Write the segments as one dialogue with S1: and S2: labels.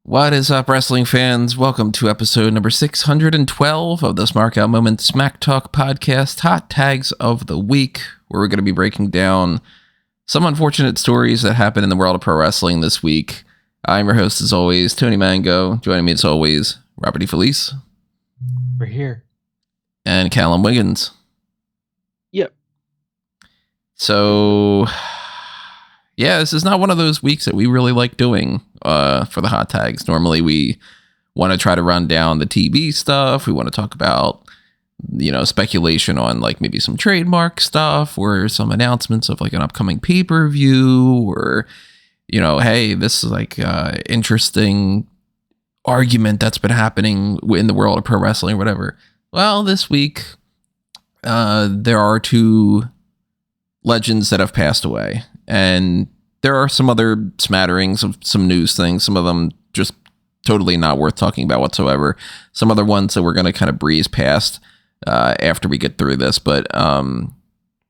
S1: What is up, wrestling fans? Welcome to episode number 612 of the Smark Out Moment Smack Talk podcast, Hot Tags of the Week, where we're going to be breaking down some unfortunate stories that happened in the world of pro wrestling this week. I'm your host, as always, Tony Mango. Joining me, as always, Robert DeFelice.
S2: We're here.
S1: And Callum Wiggins.
S2: Yep.
S1: So, yeah, this is not one of those weeks that we really like doing for the hot tags. Normally, we want to try to run down the TV stuff. We want to talk about, speculation on like maybe some trademark stuff or some announcements of like an upcoming pay-per-view or, hey, this is like interesting argument that's been happening in the world of pro wrestling or whatever. Well, this week, there are two legends that have passed away, and there are some other smatterings of some news things, some of them just totally not worth talking about whatsoever. Some other ones that we're going to kind of breeze past after we get through this. But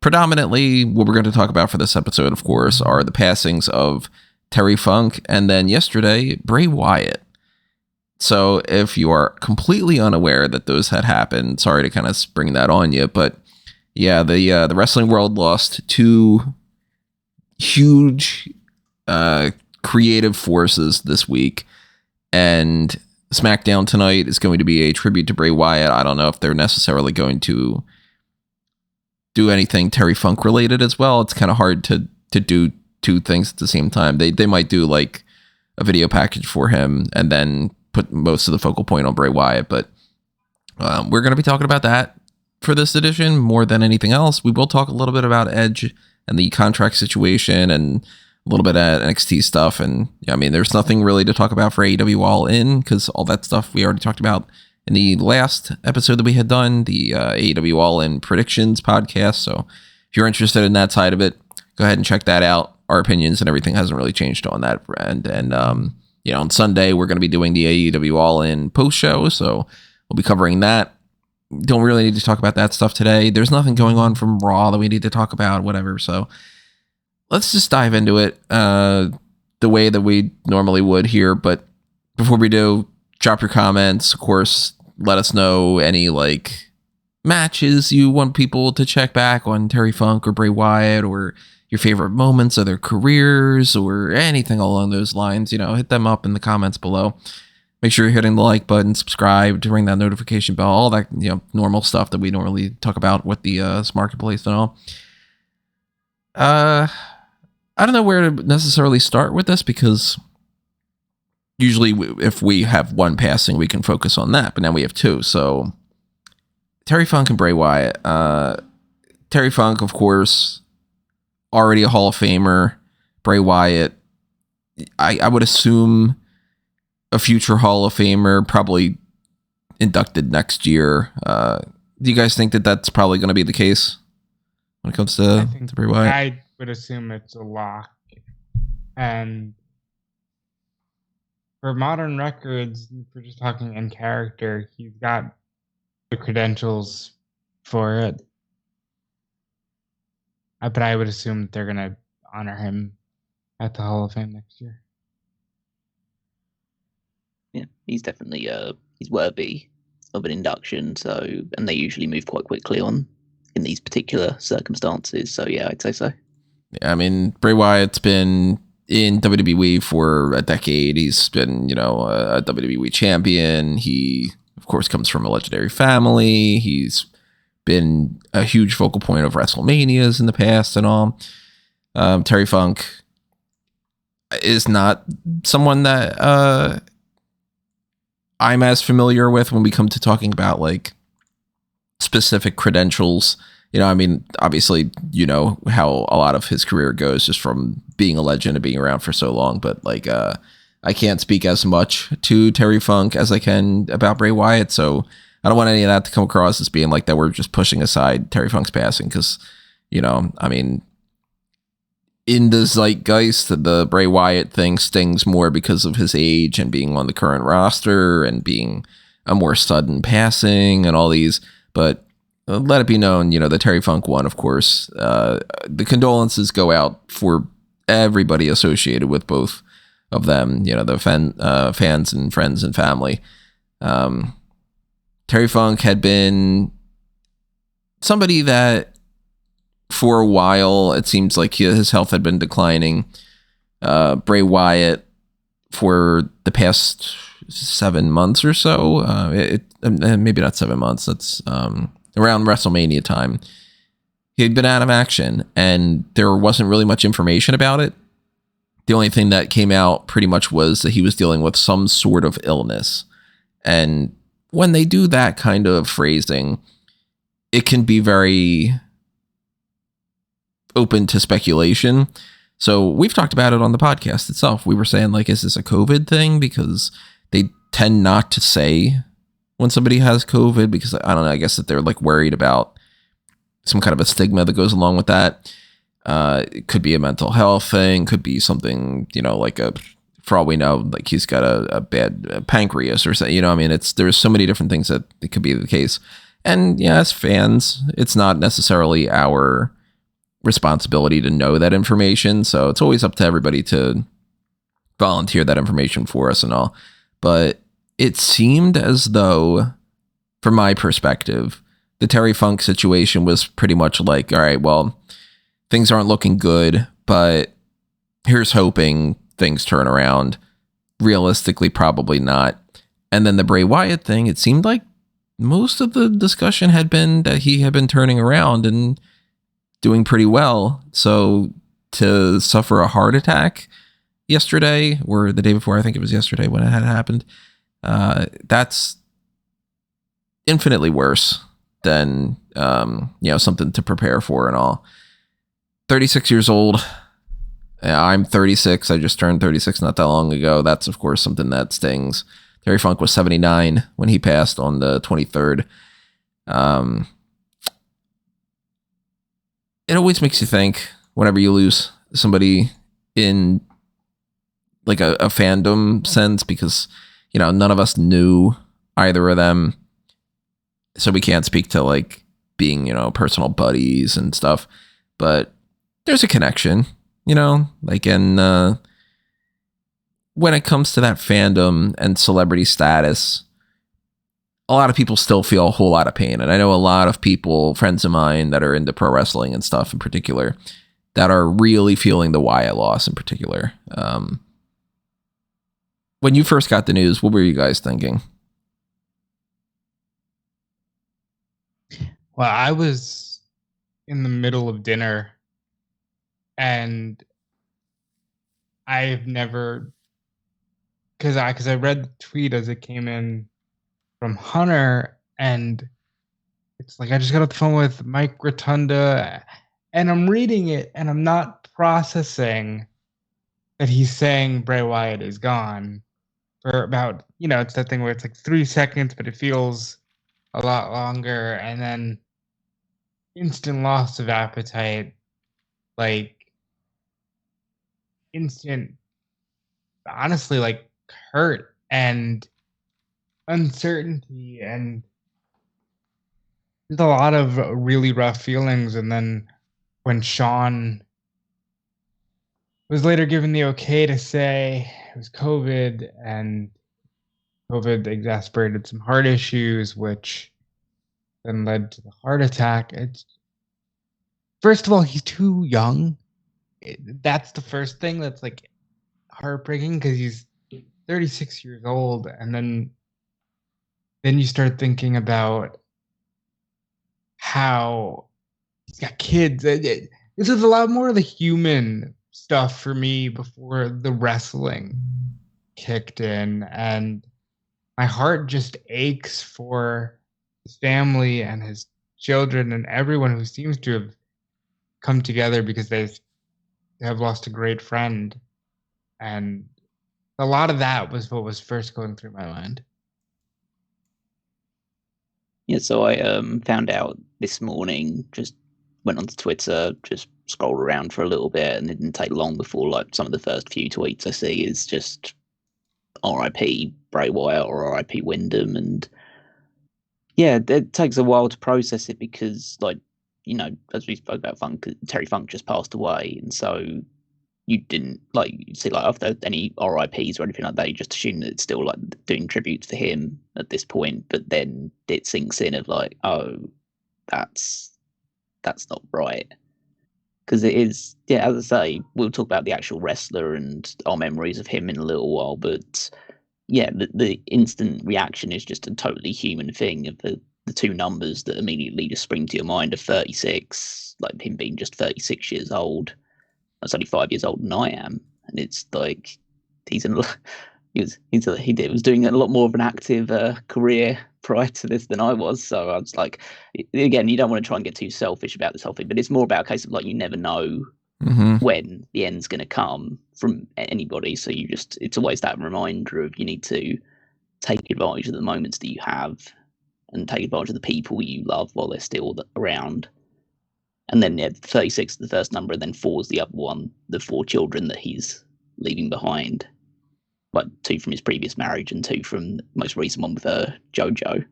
S1: predominantly what we're going to talk about for this episode, of course, are the passings of Terry Funk and then yesterday, Bray Wyatt. So if you are completely unaware that those had happened, sorry to kind of spring that on you. But yeah, the wrestling world lost two huge creative forces this week, and SmackDown tonight is going to be a tribute to Bray Wyatt. I don't know if they're necessarily going to do anything Terry Funk related as well. It's kind of hard to do two things at the same time. They might do like a video package for him and then put most of the focal point on Bray Wyatt, but we're going to be talking about that for this edition more than anything else. We will talk a little bit about Edge and the contract situation and a little bit of NXT stuff. And yeah, I mean, there's nothing really to talk about for AEW All In because all that stuff we already talked about in the last episode that we had done, the AEW All In Predictions podcast. So if you're interested in that side of it, go ahead and check that out. Our opinions and everything hasn't really changed on that end. And, on Sunday, we're going to be doing the AEW All In post show. So we'll be covering that. Don't really need to talk about that stuff today. There's nothing going on from Raw that we need to talk about, whatever. So let's just dive into it the way that we normally would here. But before we do, drop your comments. Of course, let us know any like matches you want people to check back on Terry Funk or Bray Wyatt, or your favorite moments of their careers or anything along those lines. Hit them up in the comments below. Make sure you're hitting the like button, subscribe, to ring that notification bell, all that normal stuff that we normally talk about with the marketplace and all. I don't know where to necessarily start with this because usually if we have one passing, we can focus on that, but now we have two. So Terry Funk and Bray Wyatt. Terry Funk, of course, already a Hall of Famer. Bray Wyatt, I would assume a future Hall of Famer, probably inducted next year. Do you guys think that that's probably going to be the case when it comes to Bray Wyatt?
S2: I would assume it's a lock. And for modern records, if we're just talking in character, he's got the credentials for it. But I would assume that they're going to honor him at the Hall of Fame next year.
S3: Yeah, he's definitely he's worthy of an induction. So, and they usually move quite quickly on in these particular circumstances. So, yeah, I'd say so.
S1: Yeah, I mean, Bray Wyatt's been in WWE for a decade. He's been, a WWE champion. He, of course, comes from a legendary family. He's been a huge focal point of WrestleManias in the past and all. Terry Funk is not someone that I'm as familiar with when we come to talking about like specific credentials. Obviously, how a lot of his career goes just from being a legend and being around for so long. But like, I can't speak as much to Terry Funk as I can about Bray Wyatt. So I don't want any of that to come across as being like that we're just pushing aside Terry Funk's passing. Because, in the zeitgeist, the Bray Wyatt thing stings more because of his age and being on the current roster and being a more sudden passing and all these. But let it be known, the Terry Funk one, of course, the condolences go out for everybody associated with both of them, the fans and friends and family. Terry Funk had been somebody that for a while, it seems like his health had been declining. Bray Wyatt, for the past 7 months or so, maybe not 7 months, that's around WrestleMania time, he'd been out of action, and there wasn't really much information about it. The only thing that came out pretty much was that he was dealing with some sort of illness. And when they do that kind of phrasing, it can be very open to speculation. So we've talked about it on the podcast itself. We were saying, like, is this a COVID thing? Because they tend not to say when somebody has COVID, because I don't know, I guess that they're like worried about some kind of a stigma that goes along with that. It could be a mental health thing, could be something, like for all we know, like he's got a bad pancreas or something, I mean, there's so many different things that it could be the case. And yeah, as fans, it's not necessarily our responsibility to know that information. So it's always up to everybody to volunteer that information for us and all. But it seemed as though, from my perspective, the Terry Funk situation was pretty much like, all right, well, things aren't looking good, but here's hoping things turn around. Realistically, probably not. And then the Bray Wyatt thing, it seemed like most of the discussion had been that he had been turning around and doing pretty well. So to suffer a heart attack yesterday, or the day before, I think it was yesterday when it had happened, that's infinitely worse than something to prepare for and all. 36 years old. I'm 36. I just turned 36 not that long ago. That's, of course, something that stings. Terry Funk was 79 when he passed on the 23rd. It always makes you think whenever you lose somebody in like a fandom sense, because, none of us knew either of them. So we can't speak to like being, personal buddies and stuff, but there's a connection, like, and when it comes to that fandom and celebrity status, a lot of people still feel a whole lot of pain. And I know a lot of people, friends of mine that are into pro wrestling and stuff in particular, that are really feeling the Wyatt loss in particular. When you first got the news, what were you guys thinking?
S2: Well, I was in the middle of dinner, and I've never, because I read the tweet as it came in from Hunter, and it's like I just got off the phone with Mike Rotunda, and I'm reading it, and I'm not processing that he's saying Bray Wyatt is gone for about, it's that thing where it's like 3 seconds, but it feels a lot longer, and then instant loss of appetite, like instant, honestly, like hurt and uncertainty, and there's a lot of really rough feelings. And then when Sean was later given the okay to say it was COVID, and COVID exacerbated some heart issues, which then led to the heart attack. It's, first of all, he's too young. That's the first thing that's like heartbreaking, because he's 36 years old, and then you start thinking about how he's got kids. This is a lot more of the human stuff for me before the wrestling kicked in, and my heart just aches for his family and his children and everyone who seems to have come together, because they have lost a great friend. And a lot of that was what was first going through my mind.
S3: Yeah, so I found out this morning, just went onto Twitter, just scrolled around for a little bit, and it didn't take long before like some of the first few tweets I see is just RIP Bray Wyatt or RIP Wyndham. And yeah, it takes a while to process it, because, like, as we spoke about, Terry Funk just passed away, and so you didn't like see like if there any RIPs or anything like that, you just assume that it's still like doing tributes for him at this point. But then it sinks in of like, oh, that's not right. Because it is, yeah, as I say, we'll talk about the actual wrestler and our memories of him in a little while, but yeah, the instant reaction is just a totally human thing of the two numbers that immediately just spring to your mind of 36, like him being just 36 years old. That's only 5 years older than I am, and it's like he was doing a lot more of an active career prior to this than I was. So I was like, again, you don't want to try and get too selfish about this whole thing, but it's more about a case of like you never know when the end's going to come from anybody. So it's always that reminder of you need to take advantage of the moments that you have and take advantage of the people you love while they're still around. And then 36 is the first number, and then 4 is the other one, the 4 children that he's leaving behind. Like 2 from his previous marriage and 2 from the most recent one with JoJo.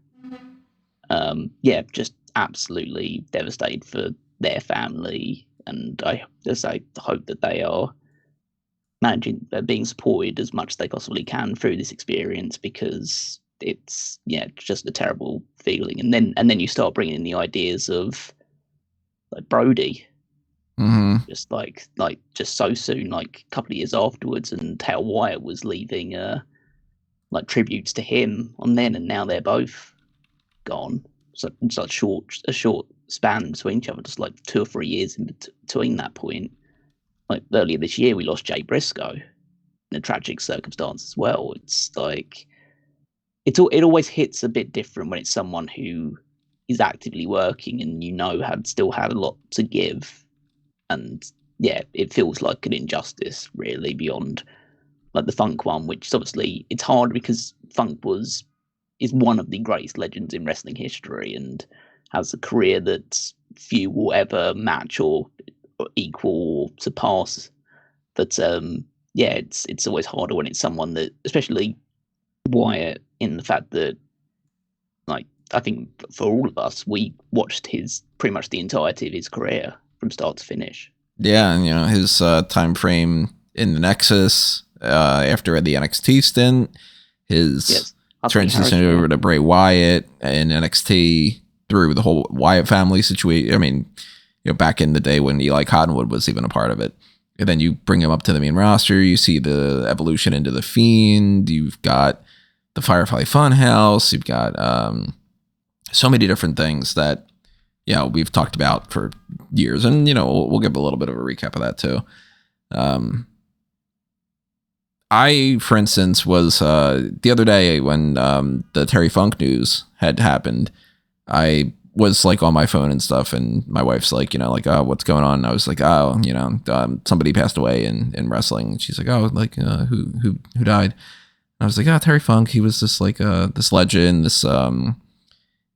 S3: Just absolutely devastated for their family, and I hope that they are being supported as much as they possibly can through this experience, because it's just a terrible feeling. And then you start bringing in the ideas of like Brody. Just like just so soon, like a couple of years afterwards, and how Wyatt was leaving like tributes to him on then, and now they're both gone. So it's like a short span between each other, just like 2 or 3 years in between that point. Like earlier this year, we lost Jay Briscoe in a tragic circumstance as well. It's like it always hits a bit different when it's someone who is actively working and still had a lot to give. And yeah, it feels like an injustice really beyond like the Funk one, which is obviously it's hard because Funk is one of the greatest legends in wrestling history and has a career that few will ever match or equal or surpass. But it's always harder when it's someone that, especially Wyatt, in the fact that like I think for all of us, we watched pretty much the entirety of his career from start to finish.
S1: Yeah, and his time frame in the Nexus after the NXT stint, his transition over to Bray Wyatt in NXT through the whole Wyatt family situation. I mean, back in the day when Eli Cottonwood was even a part of it. And then you bring him up to the main roster, you see the evolution into the Fiend, you've got the Firefly Funhouse, you've got so many different things that we've talked about for years, and we'll give a little bit of a recap of that too. I, for instance, was the other day when the Terry Funk news had happened, I was like on my phone and stuff, and my wife's like, oh, what's going on? And I was like, oh, somebody passed away in wrestling. And she's like, oh, like who died? And I was like, oh, Terry Funk. He was just like this legend, this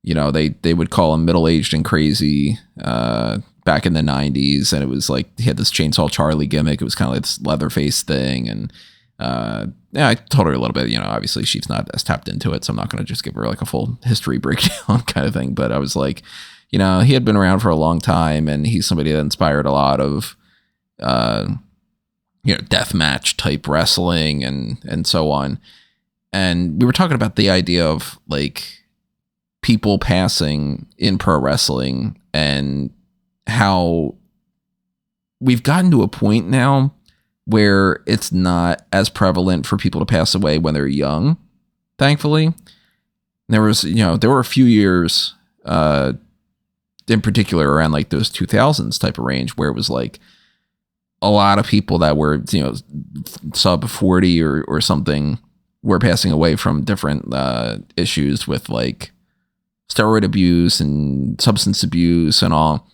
S1: they would call him middle-aged and crazy back in the 90s, and it was like he had this Chainsaw Charlie gimmick. It was kind of like this Leatherface thing, and I told her a little bit. Obviously she's not as tapped into it, so I'm not going to just give her like a full history breakdown kind of thing. But I was like, he had been around for a long time, and he's somebody that inspired a lot of deathmatch type wrestling and so on. And we were talking about the idea of like people passing in pro wrestling and how we've gotten to a point now where it's not as prevalent for people to pass away when they're young, thankfully. There were a few years in particular around like those 2000s type of range where it was like a lot of people that were, sub 40 or something were passing away from different issues with like steroid abuse and substance abuse and all.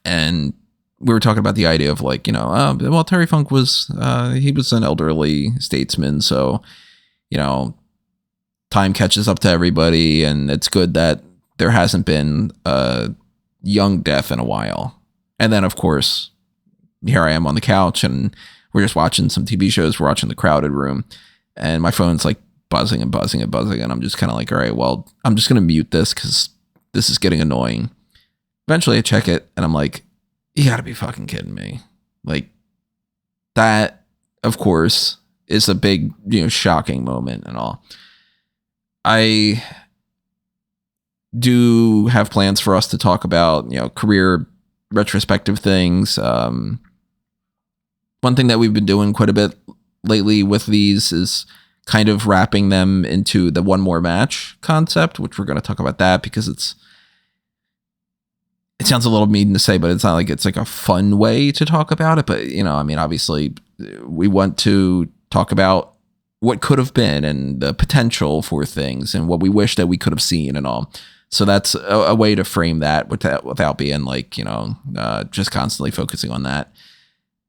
S1: And we were talking about the idea of like, well, Terry Funk was, he was an elderly statesman. So, time catches up to everybody, and it's good that there hasn't been a young death in a while. And then of course, here I am on the couch and we're just watching some TV shows. We're watching The Crowded Room, and my phone's like buzzing and buzzing and buzzing. And I'm just kind of like, all right, well, I'm just going to mute this because this is getting annoying. Eventually I check it and I'm like, you gotta be fucking kidding me. Like, that, of course, is a big, shocking moment and all. I do have plans for us to talk about, career retrospective things. One thing that we've been doing quite a bit lately with these is kind of wrapping them into the one more match concept, which we're going to talk about that because it sounds a little mean to say, but it's not like it's like a fun way to talk about it. But, obviously we want to talk about what could have been and the potential for things and what we wish that we could have seen and all. So that's a way to frame that without being like, just constantly focusing on that.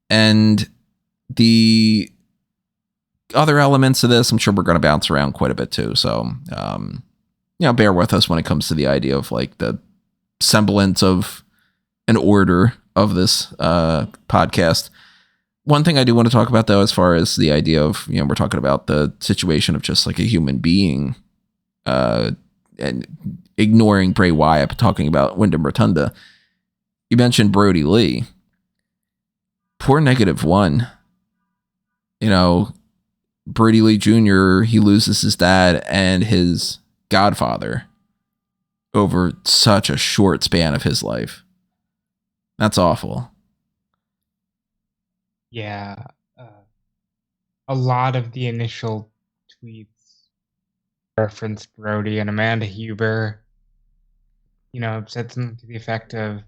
S1: And the other elements of this, I'm sure we're going to bounce around quite a bit too. So, bear with us when it comes to the idea of like the semblance of an order of this podcast. One thing I do want to talk about, though, as far as the idea of, we're talking about the situation of just like a human being and ignoring Bray Wyatt, but talking about Wyndham Rotunda. You mentioned Brody Lee. Poor -1. Brody Lee Jr., he loses his dad and his godfather over such a short span of his life. That's awful.
S2: Yeah. A lot of the initial tweets referenced Brody, and Amanda Huber, said something to the effect of,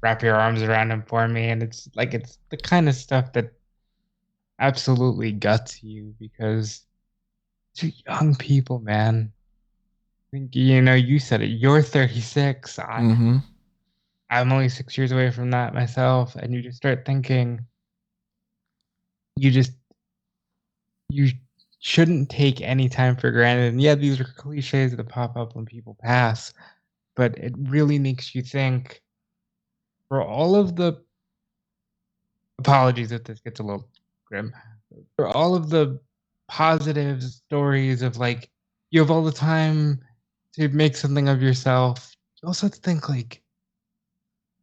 S2: wrap your arms around him for me. And it's the kind of stuff that absolutely guts you because they're young people, man. I think, you said it. You're 36. I'm only 6 years away from that myself. And you just start thinking, you shouldn't take any time for granted. And yeah, these are cliches that pop up when people pass, but it really makes you think, for all of the apologies if this gets a little grim, for all of the positive stories of like, you have all the time to make something of yourself, you also have to think like,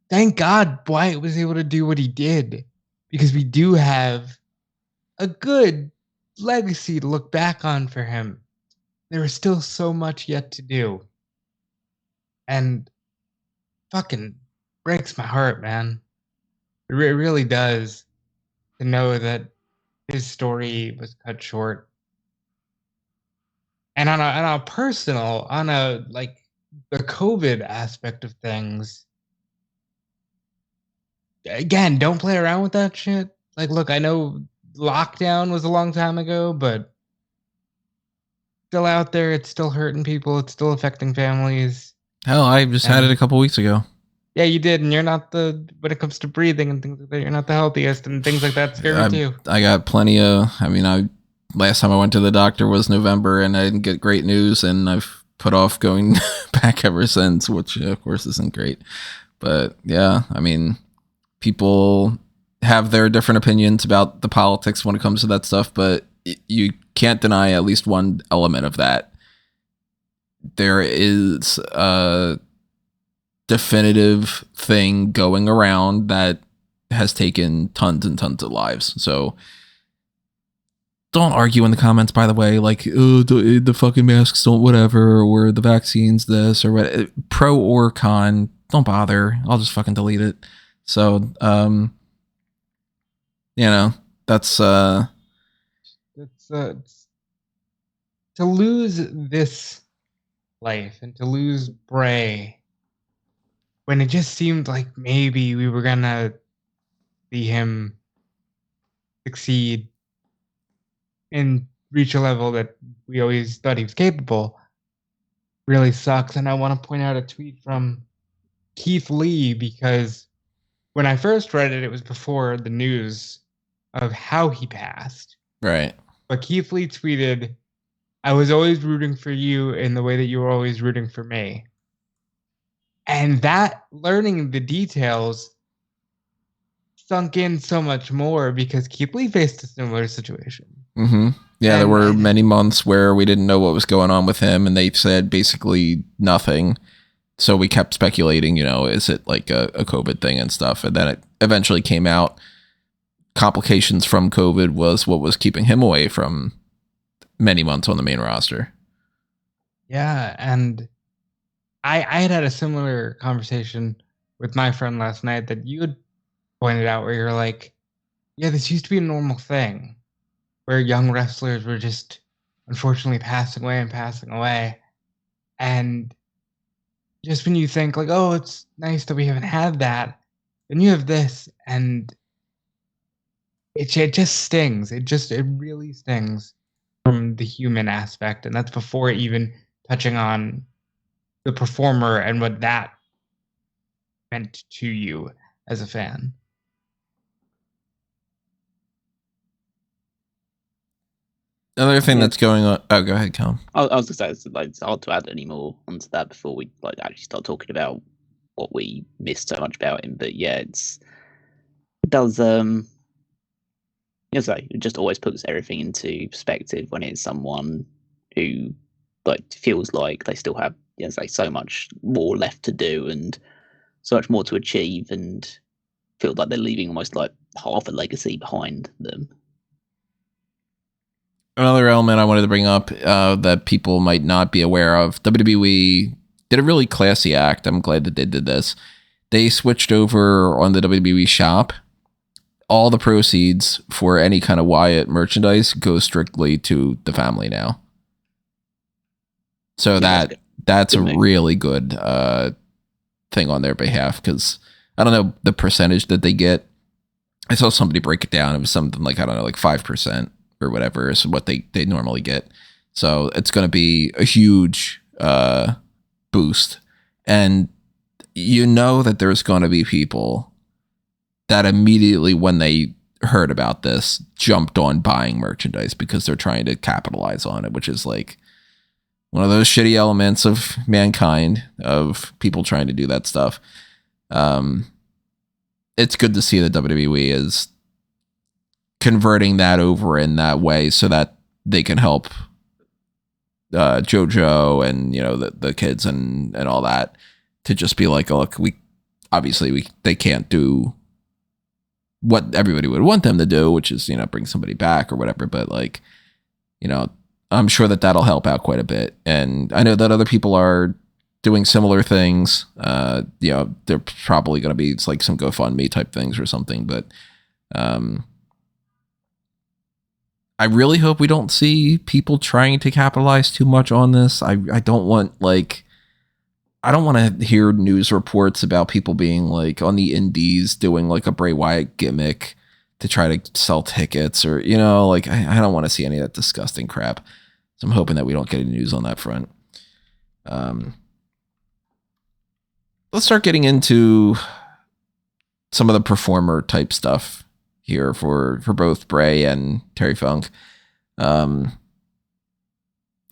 S2: thank God Wyatt was able to do what he did, because we do have a good legacy to look back on for him. There is still so much yet to do. And fucking breaks my heart, man. It really does, to know that his story was cut short. And on a personal, like the COVID aspect of things, again, don't play around with that shit. Like, look, I know lockdown was a long time ago, but still out there. It's still hurting people. It's still affecting families.
S1: Hell, I just had it a couple weeks ago.
S2: Yeah, you did, and you're not when it comes to breathing and things like that, you're not the healthiest, and things like that scare me too.
S1: I got plenty of, last time I went to the doctor was November, and I didn't get great news, and I've put off going back ever since, which of course isn't great. But yeah, people have their different opinions about the politics when it comes to that stuff, but you can't deny at least one element of that. There is a definitive thing going around that has taken tons and tons of lives. So don't argue in the comments, by the way, like, oh, the fucking masks don't whatever, or the vaccines this or what, pro or con, don't bother. I'll just fucking delete it. So, that's
S2: to lose this life and to lose Bray when it just seemed like maybe we were gonna see him succeed and reach a level that we always thought he was capable, really sucks. And I want to point out a tweet from Keith Lee, because when I first read it, it was before the news of how he passed.
S1: Right.
S2: But Keith Lee tweeted, "I was always rooting for you in the way that you were always rooting for me." And that, learning the details, sunk in so much more, because Keith Lee faced a similar situation.
S1: Mm-hmm. Yeah, there were many months where we didn't know what was going on with him, and they said basically nothing. So we kept speculating, is it like a COVID thing and stuff? And then it eventually came out complications from COVID was what was keeping him away from many months on the main roster.
S2: Yeah, and I had a similar conversation with my friend last night that you had pointed out, where you're like, yeah, this used to be a normal thing where young wrestlers were just unfortunately passing away. And just when you think like, oh, it's nice that we haven't had that, then you have this, and it just stings. It really stings from the human aspect, and that's before even touching on the performer and what that meant to you as a fan.
S1: Another thing that's going on. Oh, go ahead, Callum.
S3: I was going to say it's hard to add any more onto that before we actually start talking about what we missed so much about him. But yeah, it does. It just always puts everything into perspective when it's someone who feels like they still have so much more left to do and so much more to achieve, and feel like they're leaving almost like half a legacy behind them.
S1: Another element I wanted to bring up that people might not be aware of, WWE did a really classy act. I'm glad that they did this. They switched over on the WWE shop. All the proceeds for any kind of Wyatt merchandise go strictly to the family now. So that's a really good thing on their behalf, because I don't know the percentage that they get. I saw somebody break it down. It was something like, I don't know, like 5% or whatever is what they normally get. So it's going to be a huge boost. And you know that there's going to be people that immediately, when they heard about this, jumped on buying merchandise because they're trying to capitalize on it, which is like one of those shitty elements of mankind, of people trying to do that stuff. It's good to see that WWE is converting that over in that way so that they can help JoJo and the kids and all that, to just be like, oh, look, they can't do what everybody would want them to do, which is bring somebody back or whatever, but I'm sure that that'll help out quite a bit. And I know that other people are doing similar things. They're probably going to be like some GoFundMe type things or something, but I really hope we don't see people trying to capitalize too much on this. I don't want to hear news reports about people being like on the indies doing like a Bray Wyatt gimmick to try to sell tickets, or I don't want to see any of that disgusting crap. So I'm hoping that we don't get any news on that front. Let's start getting into some of the performer type stuff here for both Bray and Terry Funk. I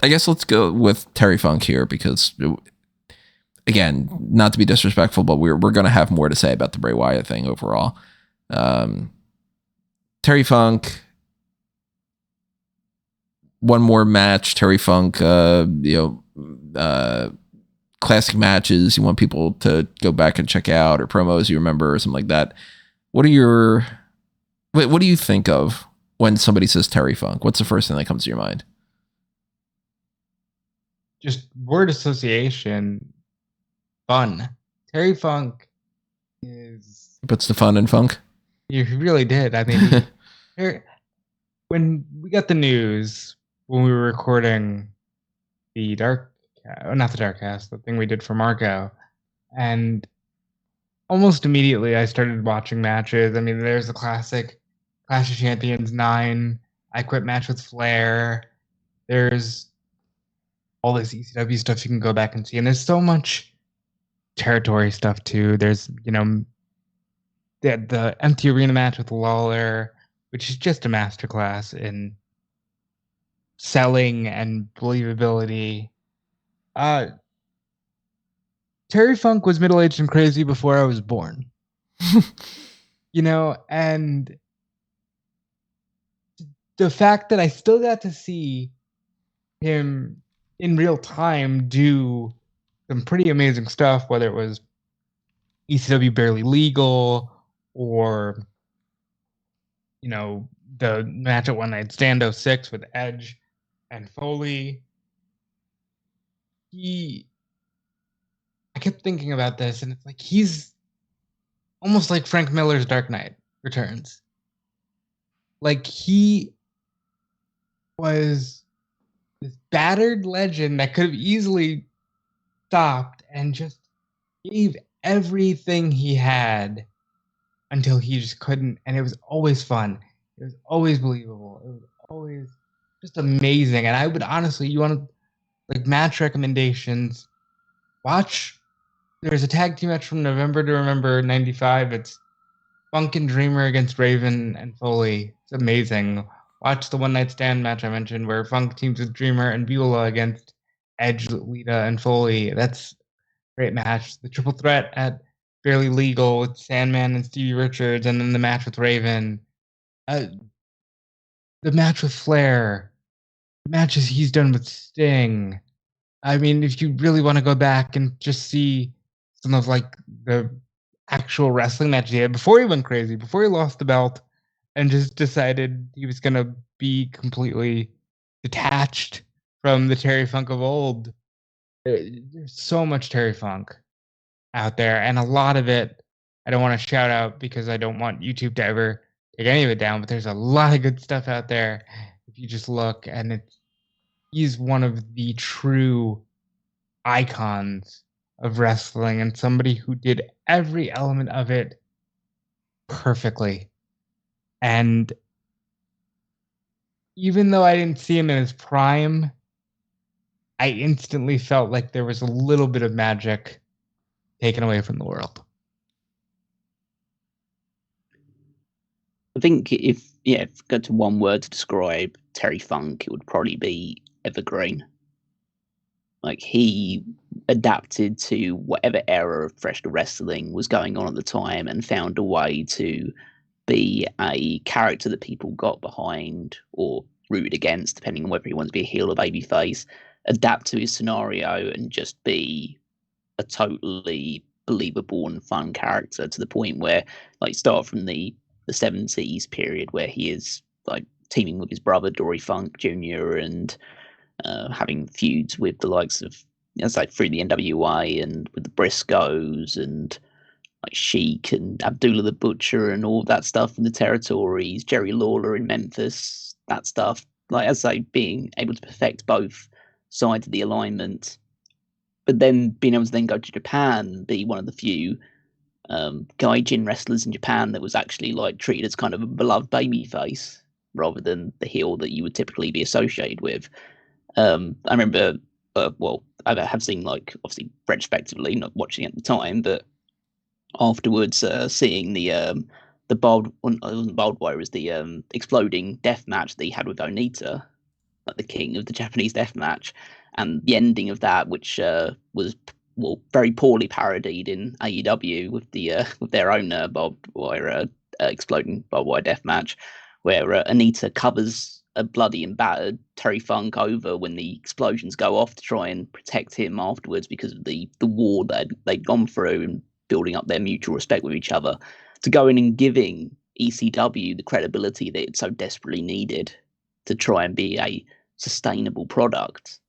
S1: guess let's go with Terry Funk here, because again, not to be disrespectful, but we're going to have more to say about the Bray Wyatt thing overall. Terry Funk, one more match. Terry Funk, classic matches you want people to go back and check out, or promos you remember, or something like that. What do you think of when somebody says Terry Funk? What's the first thing that comes to your mind?
S2: Just word association. Fun. Terry Funk is...
S1: He puts the fun in funk?
S2: He really did. I mean, when we got the news, when we were recording the the thing we did for Marco, and almost immediately I started watching matches. I mean, there's the classic Clash of Champions 9, I Quit match with Flair. There's all this ECW stuff you can go back and see. And there's so much territory stuff too. There's, the empty arena match with Lawler, which is just a masterclass in selling and believability. Terry Funk was middle-aged and crazy before I was born. And the fact that I still got to see him in real time do some pretty amazing stuff, whether it was ECW Barely Legal or the match at One Night Stand 06 with Edge and Foley. I kept thinking about this, and it's like he's almost like Frank Miller's Dark Knight Returns. Like, he was this battered legend that could have easily stopped and just gave everything he had until he just couldn't, and it was always fun. It was always believable. It was always just amazing. And I would honestly, you want to, like, match recommendations, watch, there's a tag team match from November to Remember 95. It's Funk and Dreamer against Raven and Foley. It's amazing. Watch the One Night Stand match I mentioned where Funk teams with Dreamer and Beulah against Edge, Lita, and Foley. That's a great match. The triple threat at Barely Legal with Sandman and Stevie Richards, and then the match with Raven. The match with Flair. The matches he's done with Sting. I mean, if you really want to go back and just see some of, like, the actual wrestling match he had before he went crazy, before he lost the belt and just decided he was going to be completely detached from the Terry Funk of old. There's so much Terry Funk out there, and a lot of it I don't want to shout out because I don't want YouTube to ever take any of it down, but there's a lot of good stuff out there if you just look, and he's one of the true icons of wrestling and somebody who did every element of it perfectly. And even though I didn't see him in his prime, I instantly felt like there was a little bit of magic taken away from the world.
S3: I think if go to one word to describe Terry Funk, it would probably be evergreen. Like, he adapted to whatever era of professional wrestling was going on at the time and found a way to be a character that people got behind or rooted against, depending on whether he wanted to be a heel or babyface, adapt to his scenario and just be a totally believable and fun character, to the point where, like, start from the 70s period where he is, like, teaming with his brother Dory Funk Jr. and having feuds with the likes of, like, through the NWA and with the Briscoes and, like, Sheik and Abdullah the Butcher and all that stuff in the territories, Jerry Lawler in Memphis, that stuff. Like, as I say, being able to perfect both sides of the alignment, but then being able to then go to Japan and be one of the few gaijin wrestlers in Japan that was actually, like, treated as kind of a beloved babyface rather than the heel that you would typically be associated with. I remember, I have seen, like, obviously retrospectively, not watching at the time, but afterwards seeing the barbed wire, was the exploding death match that he had with Onita, like the king of the Japanese death match, and the ending of that, which was very poorly parodied in AEW with with their own barbed wire exploding barbed wire death match, where Onita covers a bloody and battered Terry Funk over when the explosions go off to try and protect him afterwards because of the war that they'd gone through and building up their mutual respect with each other, to go in and giving ECW the credibility that it so desperately needed to try and be a sustainable product.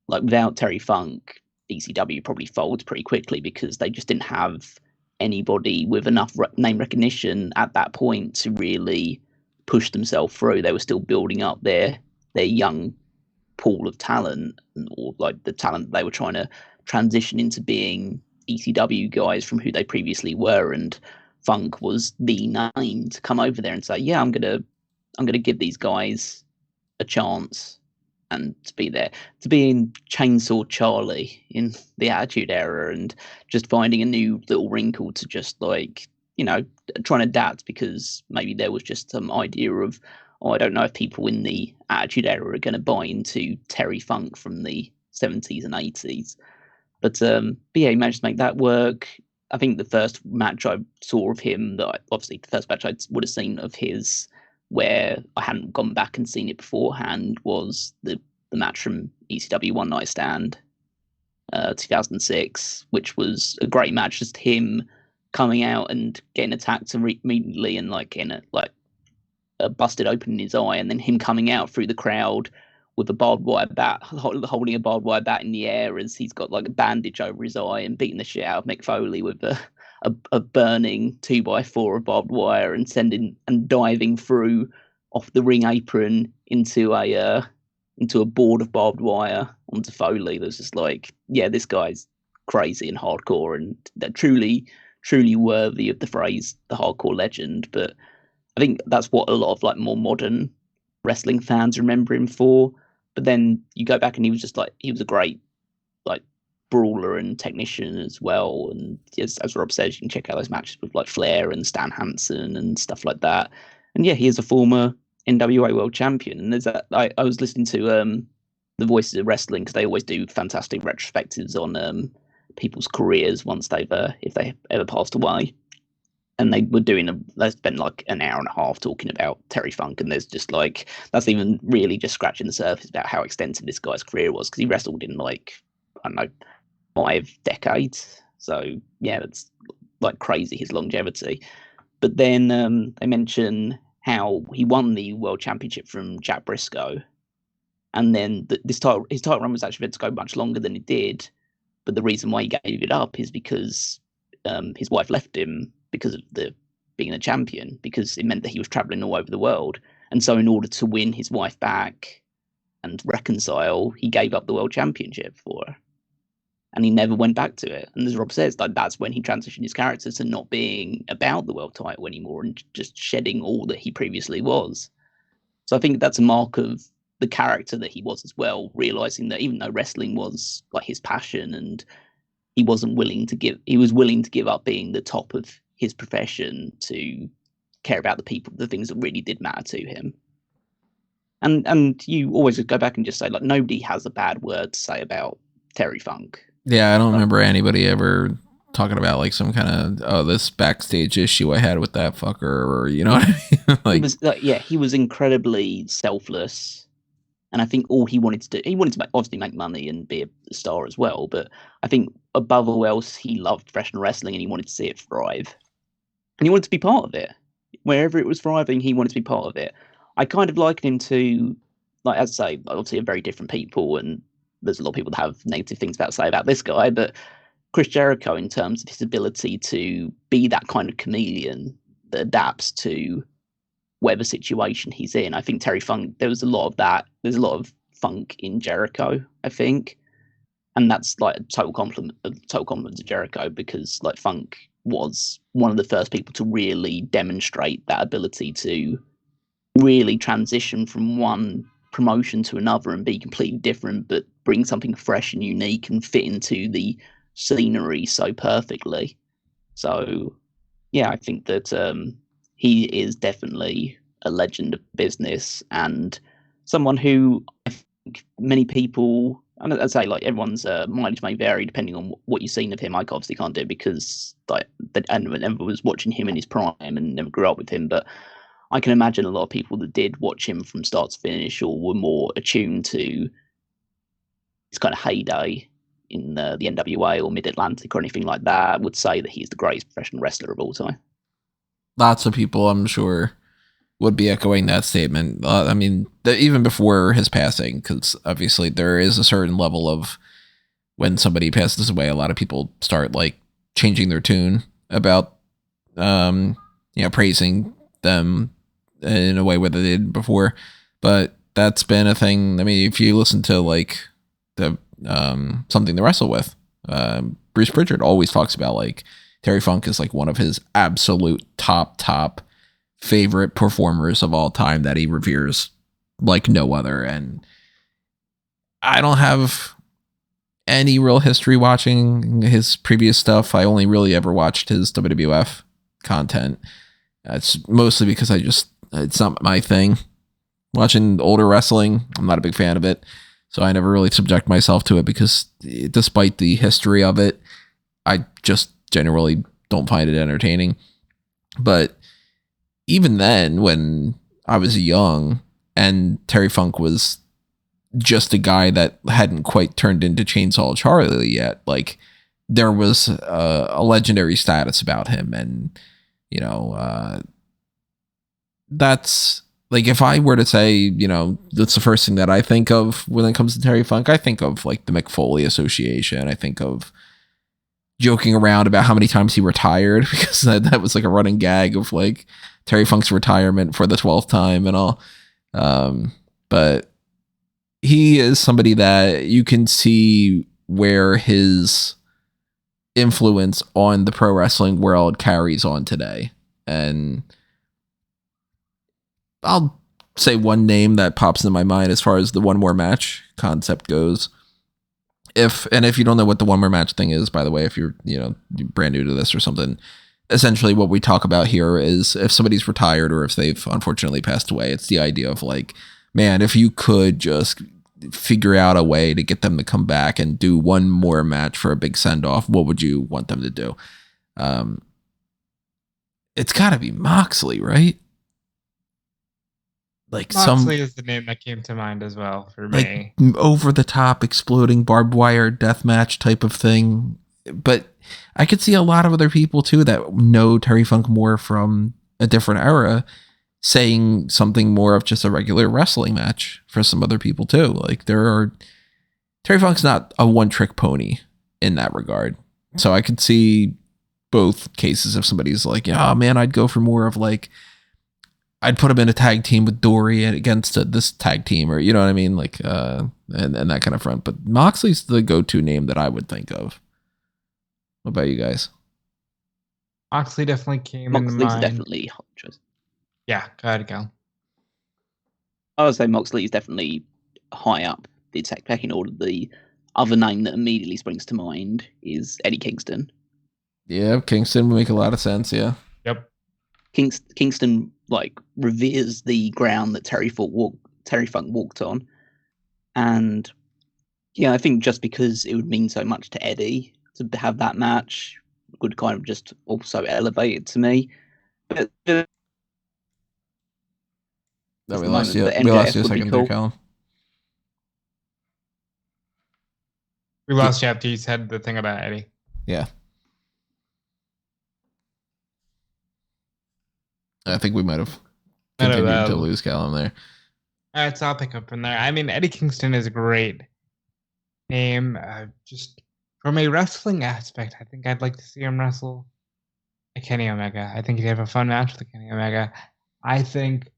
S3: Like, without Terry Funk, ECW probably folds pretty quickly because they just didn't have anybody with enough name recognition at that point to really push themselves through. They were still building up their young pool of talent, or, like, the talent they were trying to transition into being ECW guys from who they previously were, and Funk was the name to come over there and say, yeah, I'm gonna give these guys a chance, and to be there, to be in Chainsaw Charlie in the Attitude Era, and just finding a new little wrinkle to just, like, trying to adapt, because maybe there was just some idea of, I don't know if people in the Attitude Era are going to buy into Terry Funk from the 70s and 80s. But yeah, he managed to make that work. I think the first match I saw of him, obviously the first match I would have seen of his where I hadn't gone back and seen it beforehand, was the match from ECW One Night Stand 2006, which was a great match. Just him coming out and getting attacked immediately and, like, in it, like, busted open in his eye, and then him coming out through the crowd with a barbed wire bat, holding a barbed wire bat in the air as he's got like a bandage over his eye, and beating the shit out of Mick Foley with a burning 2x4 of barbed wire, and diving through off the ring apron into a board of barbed wire onto Foley. There's just like, yeah, this guy's crazy and hardcore, and they're truly worthy of the phrase the hardcore legend. But I think that's what a lot of like more modern wrestling fans remember him for. But then you go back and he was a great like brawler and technician as well. And as Rob says, you can check out those matches with like Flair and Stan Hansen and stuff like that. And yeah, he is a former NWA World Champion. And there's that. I was listening to the Voices of Wrestling, because they always do fantastic retrospectives on people's careers once if they ever passed away. And they spent like an hour and a half talking about Terry Funk, and there's just like, that's even really just scratching the surface about how extensive this guy's career was, because he wrestled in like, I don't know, 5 decades. So yeah, it's like crazy, his longevity. But then they mention how he won the World Championship from Jack Briscoe, and then his title run was actually meant to go much longer than it did. But the reason why he gave it up is because his wife left him because of being a champion, because it meant that he was traveling all over the world. And so in order to win his wife back and reconcile, he gave up the world championship for her. And he never went back to it. And as Rob says, that's when he transitioned his character to not being about the world title anymore and just shedding all that he previously was. So I think that's a mark of the character that he was as well, realizing that even though wrestling was like his passion, and he was willing to give up being the top of his profession to care about the things that really did matter to him. And you always go back and just say, like, nobody has a bad word to say about Terry Funk.
S1: Yeah, I don't remember anybody ever talking about like some kind of this backstage issue I had with that fucker, or you know what I mean?
S3: He was incredibly selfless. And I think all he wanted to do, obviously make money and be a star as well. But I think above all else, he loved professional wrestling and he wanted to see it thrive. And he wanted to be part of it. Wherever it was thriving, he wanted to be part of it. I kind of liken him to, like, as I say, obviously, very different people. And there's a lot of people that have negative things to say about this guy. But Chris Jericho, in terms of his ability to be that kind of chameleon that adapts to whatever situation he's in. I think Terry Funk, there was a lot of that. There's a lot of Funk in Jericho, I think. And that's like a total compliment to Jericho, because like Funk was one of the first people to really demonstrate that ability to really transition from one promotion to another and be completely different, but bring something fresh and unique and fit into the scenery so perfectly. So yeah, I think that he is definitely a legend of business, and someone who I think many people, and I'd say like everyone's mileage may vary depending on what you've seen of him. I obviously can't do it because I never was watching him in his prime and never grew up with him, but I can imagine a lot of people that did watch him from start to finish or were more attuned to his kind of heyday in the NWA or Mid-Atlantic or anything like that would say that he's the greatest professional wrestler of all time.
S1: Lots of people, I'm sure, would be echoing that statement. I mean, even before his passing, because obviously there is a certain level of when somebody passes away, a lot of people start like changing their tune about, praising them in a way where they did before. But that's been a thing. I mean, if you listen to like the Something to Wrestle With, Bruce Pritchard always talks about like Terry Funk is like one of his absolute top favorite performers of all time that he reveres like no other. And I don't have any real history watching his previous stuff. I only really ever watched his WWF content. It's mostly because it's not my thing. Watching older wrestling, I'm not a big fan of it. So I never really subject myself to it, because despite the history of it, I just generally don't find it entertaining. But even then, when I was young and Terry Funk was just a guy that hadn't quite turned into Chainsaw Charlie yet, like there was a legendary status about him. And, that's like if I were to say, that's the first thing that I think of when it comes to Terry Funk, I think of like the McFoley Association. I think of joking around about how many times he retired, because that was like a running gag of like Terry Funk's retirement for the 12th time and all. But he is somebody that you can see where his influence on the pro wrestling world carries on today. And I'll say one name that pops into my mind as far as the one more match concept goes. If you don't know what the one more match thing is, by the way, if you're brand new to this or something, essentially what we talk about here is if somebody's retired or if they've unfortunately passed away, it's the idea of like, man, if you could just figure out a way to get them to come back and do one more match for a big send-off, what would you want them to do? It's got to be Moxley, right? Like
S2: Moxley is the name that came to mind as well for me.
S1: Like over the top, exploding barbed wire death match type of thing. But I could see a lot of other people too that know Terry Funk more from a different era saying something more of just a regular wrestling match for some other people too. Like Terry Funk's not a one-trick pony in that regard. So I could see both cases if somebody's like, yeah, man, I'd go for more of like, I'd put him in a tag team with Dory against this tag team, or you know what I mean? Like, and that kind of front. But Moxley's the go-to name that I would think of. What about you guys?
S2: Moxley definitely came
S3: Moxley's
S2: into mind.
S3: Definitely hot choice.
S2: Yeah, go ahead, Cal.
S3: I would say Moxley is definitely high up the attack pecking order. The other name that immediately springs to mind is Eddie Kingston.
S1: Yeah, Kingston would make a lot of sense, yeah.
S2: Yep.
S3: Kingston like reveres the ground that Terry Funk walked on. And yeah, I think just because it would mean so much to Eddie to have that match would kind of just also elevate it to me. But
S1: we lost you a second there, Callum.
S2: We lost you after you said the thing about Eddie.
S1: Yeah. I think we might have continued to lose Callum there.
S2: All right, so I'll pick up from there. I mean, Eddie Kingston is a great name. Just from a wrestling aspect, I think I'd like to see him wrestle Kenny Omega. I think he'd have a fun match with Kenny Omega. I think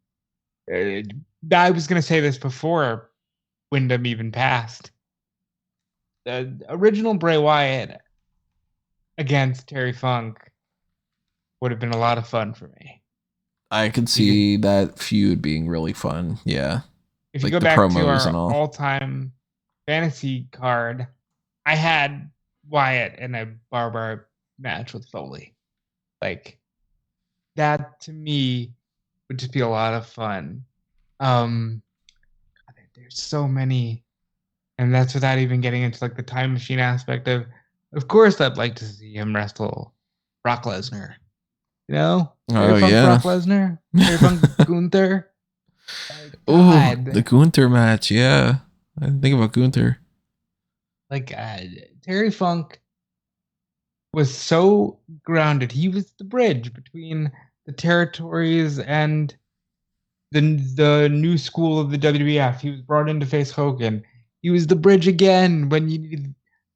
S2: I was going to say this before Wyndham even passed. The original Bray Wyatt against Terry Funk would have been a lot of fun for me.
S1: I could see that feud being really fun. Yeah.
S2: If you go back to our all-time fantasy card, I had Wyatt in a Barbara match with Foley. Like, that to me would just be a lot of fun. There's so many, and that's without even getting into like the time machine aspect of course I'd like to see him wrestle Brock Lesnar. You know?
S1: Oh, yeah.
S2: Brock Lesnar? Terry Funk Gunther?
S1: Oh, the Gunther match, yeah. I didn't think about Gunther.
S2: Like, Terry Funk was so grounded. He was the bridge between the territories and the new school of the WWF. He was brought in to face Hogan. He was the bridge again when you needed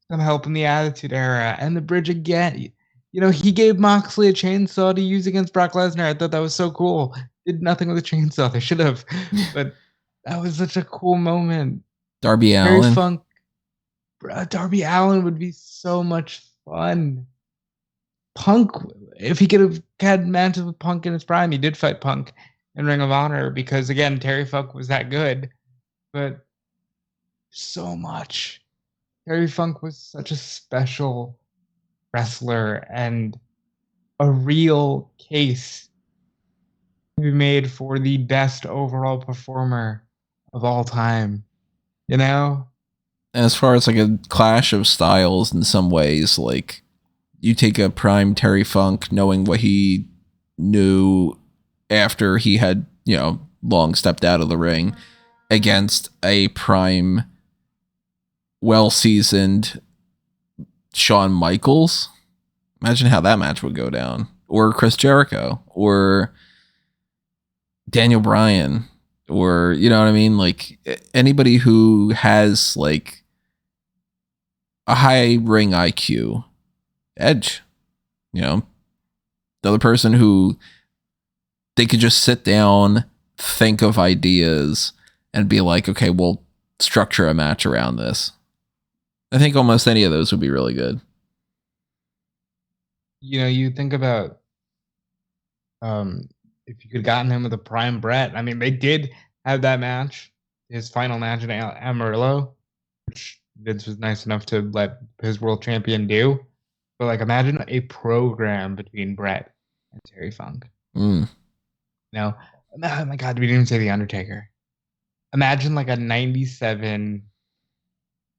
S2: some help in the Attitude Era. And the bridge again. You know, he gave Moxley a chainsaw to use against Brock Lesnar. I thought that was so cool. Did nothing with a chainsaw. They should have. But that was such a cool moment.
S1: Darby Allin.
S2: Terry Funk. Darby Allin would be so much fun. Punk, if he could have had matches with Punk in his prime, he did fight Punk in Ring of Honor because, again, Terry Funk was that good. But so much. Terry Funk was such a special wrestler and a real case to be made for the best overall performer of all time. You know?
S1: As far as like a clash of styles in some ways, like you take a prime Terry Funk knowing what he knew after he had, long stepped out of the ring against a prime well-seasoned Shawn Michaels. Imagine how that match would go down. Or Chris Jericho. Or Daniel Bryan. or you know what I mean? Like anybody who has like a high ring IQ, Edge, you know, the other person who they could just sit down, think of ideas, and be like, okay, we'll structure a match around this. I think almost any of those would be really good.
S2: You know, you think about if you could have gotten him with a prime Brett. I mean, they did have that match, his final match in Amarillo, which Vince was nice enough to let his world champion do. But like, imagine a program between Brett and Terry Funk. No, oh my God, we didn't even say the Undertaker. Imagine like a '97.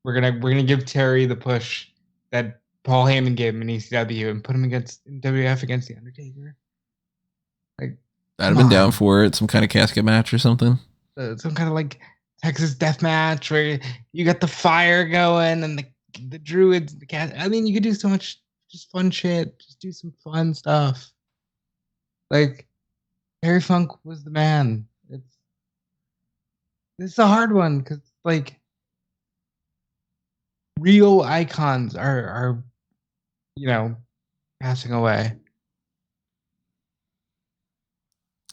S2: We're gonna give Terry the push that Paul Heyman gave him in ECW and put him against in WWF against the Undertaker. Like,
S1: I'd have been down for it. Some kind of casket match or something.
S2: Some kind of like Texas death match where you got the fire going and the druids, the cat. I mean, you could do so much just fun shit. Just do some fun stuff. Like, Terry Funk was the man. It's a hard one because like real icons are you know passing away.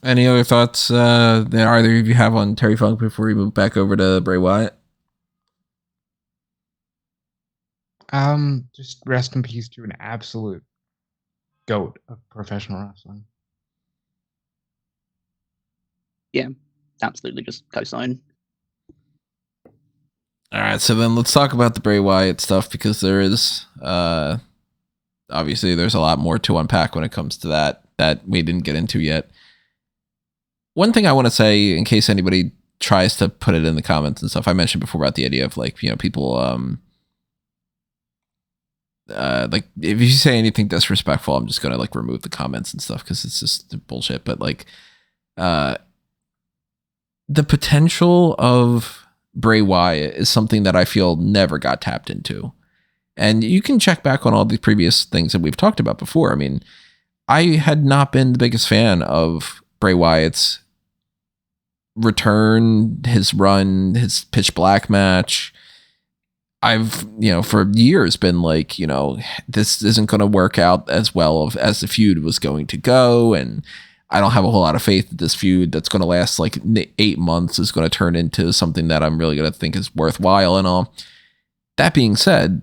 S1: Any other thoughts that either of you have on Terry Funk before we move back over to Bray Wyatt?
S2: Just rest in peace to an absolute GOAT of professional wrestling.
S3: Yeah, absolutely, just co-sign.
S1: All right, so then let's talk about the Bray Wyatt stuff because there is obviously there's a lot more to unpack when it comes to that we didn't get into yet. One thing I want to say, in case anybody tries to put it in the comments and stuff, I mentioned before about the idea of like, you know, people like if you say anything disrespectful, I'm just gonna like remove the comments and stuff because it's just bullshit. But like the potential of Bray Wyatt is something that I feel never got tapped into. And you can check back on all the previous things that we've talked about before. I mean, I had not been the biggest fan of Bray Wyatt's return, his run, his Pitch Black match. I've, you know, for years been like, you know, this isn't going to work out as well as the feud was going to go. And I don't have a whole lot of faith that this feud that's going to last like 8 months is going to turn into something that I'm really going to think is worthwhile and all. That being said,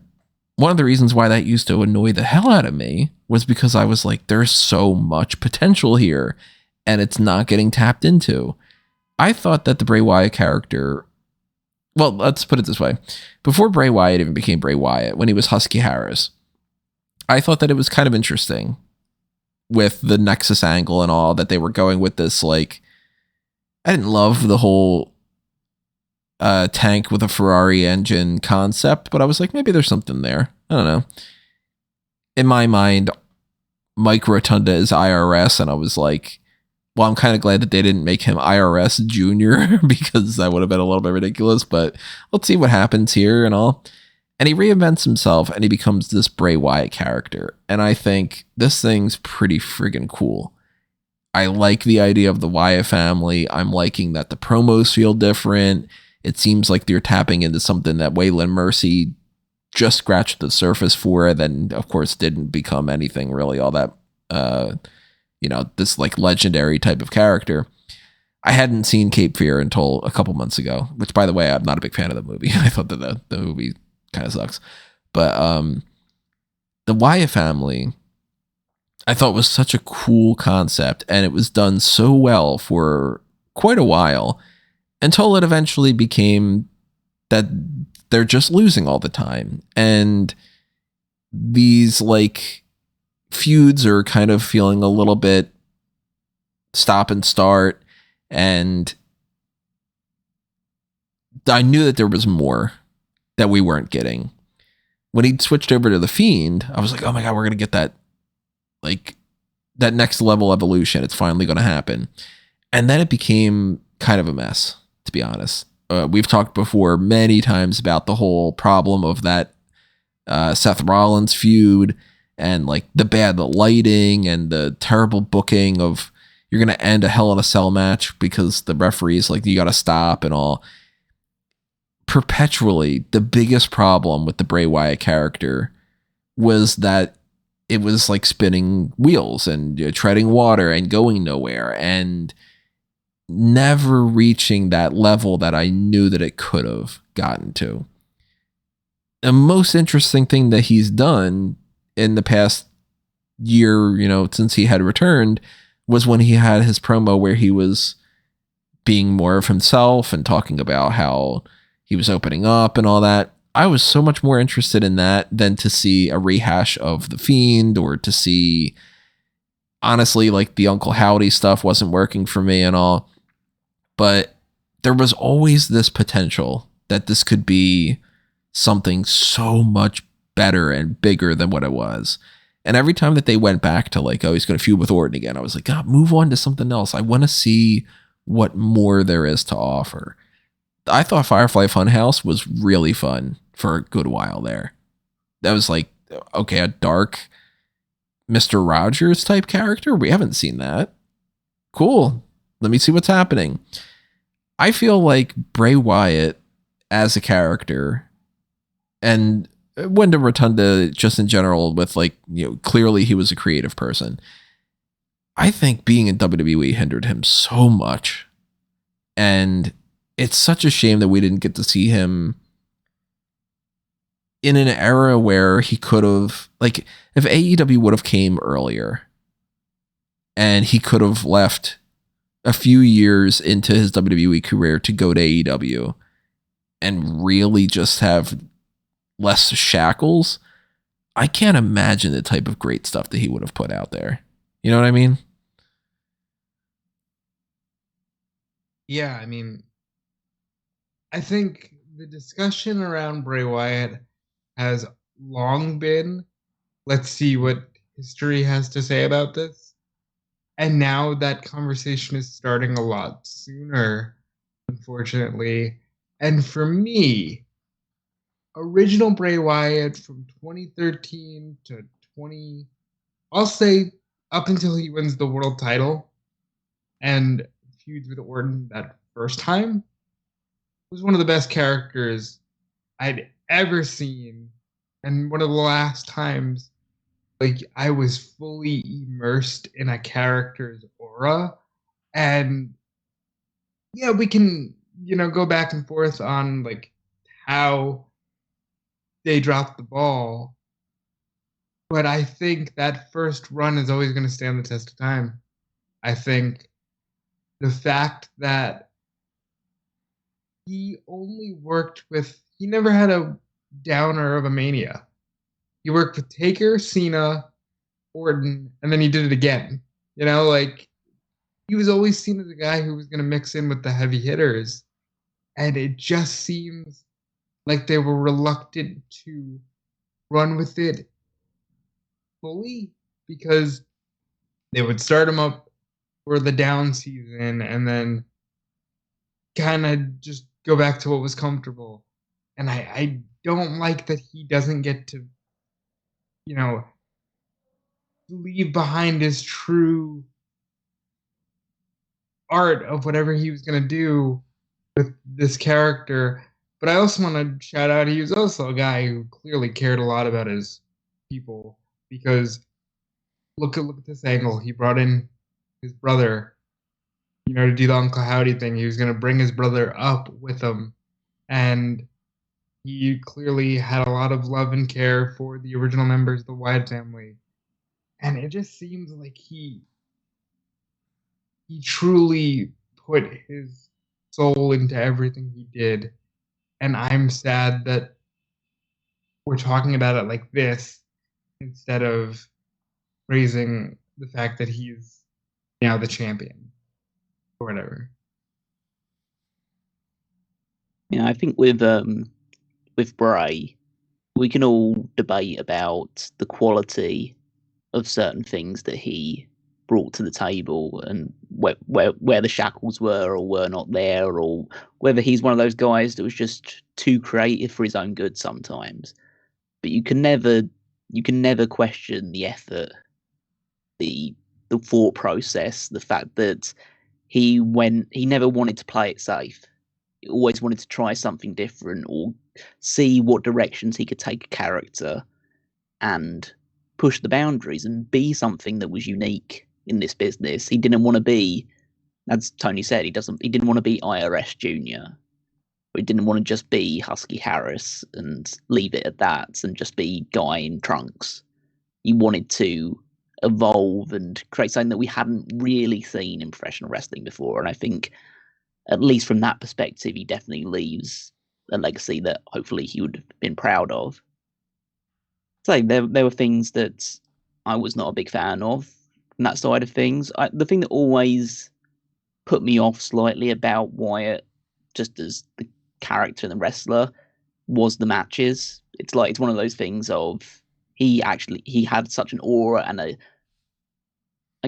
S1: one of the reasons why that used to annoy the hell out of me was because I was like, there's so much potential here and it's not getting tapped into. I thought that the Bray Wyatt character, well, let's put it this way. Before Bray Wyatt even became Bray Wyatt, when he was Husky Harris, I thought that it was kind of interesting with the Nexus angle and all that they were going with this. Like, I didn't love the whole tank with a Ferrari engine concept, but I was like, maybe there's something there. I don't know. In my mind, Mike Rotunda is IRS, and I was like, well, I'm kind of glad that they didn't make him IRS Junior because that would have been a little bit ridiculous, but let's see what happens here and all. And he reinvents himself and he becomes this Bray Wyatt character. And I think this thing's pretty friggin' cool. I like the idea of the Wyatt family. I'm liking that the promos feel different. It seems like they're tapping into something that Waylon Mercy just scratched the surface for, then of course didn't become anything really all that, you know, this like legendary type of character. I hadn't seen Cape Fear until a couple months ago, which by the way, I'm not a big fan of the movie. I thought that the movie kind of sucks. But the Wyatt family, I thought was such a cool concept, and it was done so well for quite a while until it eventually became that they're just losing all the time. And these like feuds are kind of feeling a little bit stop and start. And I knew that there was more that we weren't getting. When he switched over to The Fiend, I was like, oh my God, we're going to get that, like, that next level evolution. It's finally going to happen. And then it became kind of a mess, to be honest. We've talked before many times about the whole problem of that Seth Rollins feud and like the bad lighting and the terrible booking of, you're going to end a Hell in a Cell match because the referee's like, you got to stop and all. Perpetually, the biggest problem with the Bray Wyatt character was that it was like spinning wheels and treading water and going nowhere and never reaching that level that I knew that it could have gotten to. The most interesting thing that he's done in the past year, since he had returned, was when he had his promo where he was being more of himself and talking about how he was opening up and all that. I was so much more interested in that than to see a rehash of The Fiend, or to see, honestly, like the Uncle Howdy stuff wasn't working for me and all. But there was always this potential that this could be something so much better and bigger than what it was. And every time that they went back to like, oh, he's going to feud with Orton again, I was like, God, move on to something else. I want to see what more there is to offer. I thought Firefly Funhouse was really fun for a good while there. That was like, okay, a dark Mr. Rogers type character. We haven't seen that. Cool. Let me see what's happening. I feel like Bray Wyatt as a character, and Wyndham Rotunda just in general, with like, clearly he was a creative person. I think being in WWE hindered him so much. And it's such a shame that we didn't get to see him in an era where he could have, like, if AEW would have came earlier and he could have left a few years into his WWE career to go to AEW and really just have less shackles, I can't imagine the type of great stuff that he would have put out there. You know what I mean?
S2: Yeah, I mean, I think the discussion around Bray Wyatt has long been, let's see what history has to say about this. And now that conversation is starting a lot sooner, unfortunately. And for me, original Bray Wyatt from 2013 to I'll say up until he wins the world title and feuds with Orton that first time, was one of the best characters I'd ever seen. And one of the last times, like, I was fully immersed in a character's aura. And yeah, we can, go back and forth on like how they dropped the ball. But I think that first run is always going to stand the test of time. I think the fact that he never had a downer of a Mania. He worked with Taker, Cena, Orton, and then he did it again. Like, he was always seen as a guy who was going to mix in with the heavy hitters. And it just seems like they were reluctant to run with it fully, because they would start him up for the down season and then kind of just go back to what was comfortable. And I don't like that he doesn't get to, leave behind his true art of whatever he was going to do with this character. But I also want to shout out, he was also a guy who clearly cared a lot about his people, because look at this angle. He brought in his brother, to do the Uncle Howdy thing. He was going to bring his brother up with him. And he clearly had a lot of love and care for the original members of the Wyatt family. And it just seems like he truly put his soul into everything he did. And I'm sad that we're talking about it like this instead of praising the fact that he's now the champion or whatever.
S3: Yeah, I think with Bray, we can all debate about the quality of certain things that he brought to the table, and where the shackles were or were not there, or whether he's one of those guys that was just too creative for his own good sometimes. But you can never question the effort, the the thought process, the fact that he never wanted to play it safe. He always wanted to try something different or see what directions he could take a character and push the boundaries and be something that was unique in this business. He didn't want to be, as Tony said, he didn't want to be IRS Jr. He didn't want to just be Husky Harris and leave it at that and just be Guy in trunks. He wanted to evolve and create something that we hadn't really seen in professional wrestling before. And I think, at least from that perspective, he definitely leaves a legacy that hopefully he would have been proud of. So there were things that I was not a big fan of from that side of things. The thing that always put me off slightly about Wyatt, just as the character and the wrestler, was the matches. It's one of those things of he had such an aura and I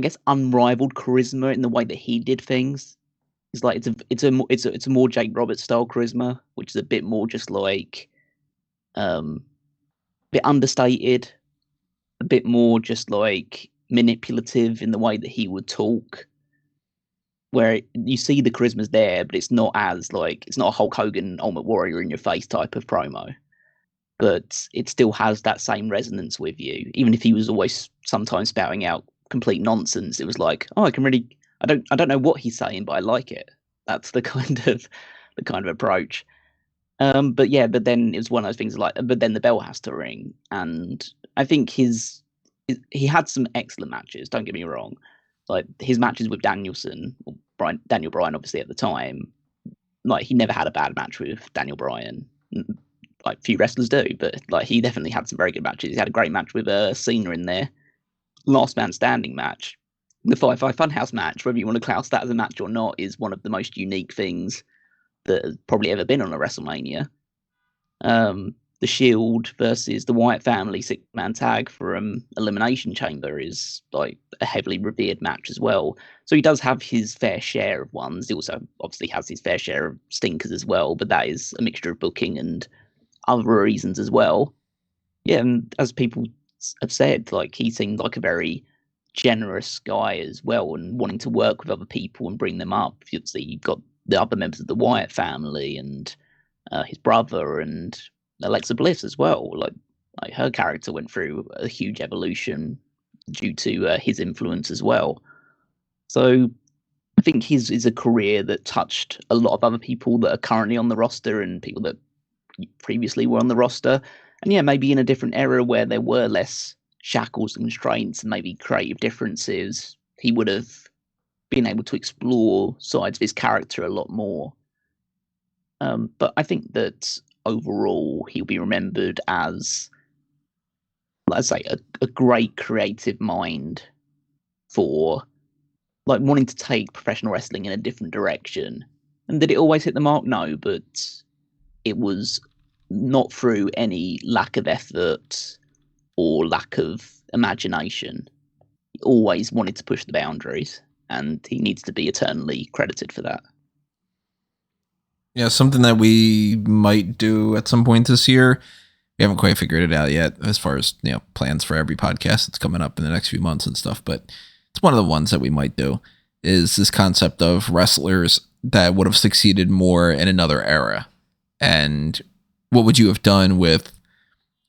S3: guess unrivaled charisma in the way that he did things. It's like it's a more Jake Roberts style charisma, which is a bit more just like a bit understated, a bit more just like manipulative in the way that he would talk. Where you see the charisma's there, but it's not as like, it's not a Hulk Hogan Ultimate Warrior in your face type of promo. But it still has that same resonance with you. Even if he was always sometimes spouting out complete nonsense, it was like, oh, I don't know what he's saying, but I like it. That's the kind of approach. But then it was one of those things like, but then the bell has to ring. And I think he had some excellent matches, don't get me wrong. Like his matches with Danielson, or Daniel Bryan, obviously at the time, like he never had a bad match with Daniel Bryan. Like few wrestlers do, but like he definitely had some very good matches. He had a great match with Cena in there. Last Man Standing match, the 5-5 Funhouse match, whether you want to class that as a match or not, is one of the most unique things that has probably ever been on a WrestleMania. The Shield versus the Wyatt family 6-man tag for Elimination Chamber is like a heavily revered match as well. So he does have his fair share of ones. He also obviously has his fair share of stinkers as well, but that is a mixture of booking and other reasons as well. Yeah, and as people have said, like he seemed like a very generous guy as well, and wanting to work with other people and bring them up. You've got the other members of the Wyatt family and his brother and Alexa Bliss as well. Like her character went through a huge evolution due to his influence as well. So I think his is a career that touched a lot of other people that are currently on the roster and people that previously were on the roster. And yeah, maybe in a different era where there were less shackles and constraints and maybe creative differences, he would have been able to explore sides of his character a lot more. But I think that overall he'll be remembered as, let's say, a great creative mind for like wanting to take professional wrestling in a different direction. And did it always hit the mark? No, but it was not through any lack of effort or lack of imagination. He always wanted to push the boundaries, and he needs to be eternally credited for that.
S1: Yeah, something that we might do at some point this year. We haven't quite figured it out yet as far as, plans for every podcast that's coming up in the next few months and stuff, but it's one of the ones that we might do, is this concept of wrestlers that would have succeeded more in another era. And what would you have done with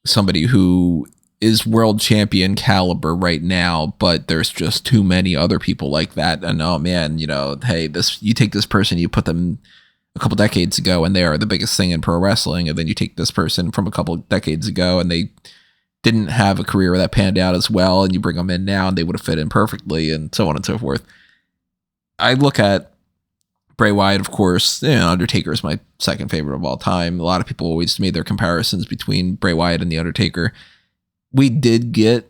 S1: somebody who is world champion caliber right now, but there's just too many other people like that? And oh man, hey, you take this person, you put them a couple decades ago and they are the biggest thing in pro wrestling, and then you take this person from a couple decades ago and they didn't have a career that panned out as well, and you bring them in now and they would have fit in perfectly, and so on and so forth. I look at Bray Wyatt, of course. Undertaker is my second favorite of all time. A lot of people always made their comparisons between Bray Wyatt and The Undertaker. We did get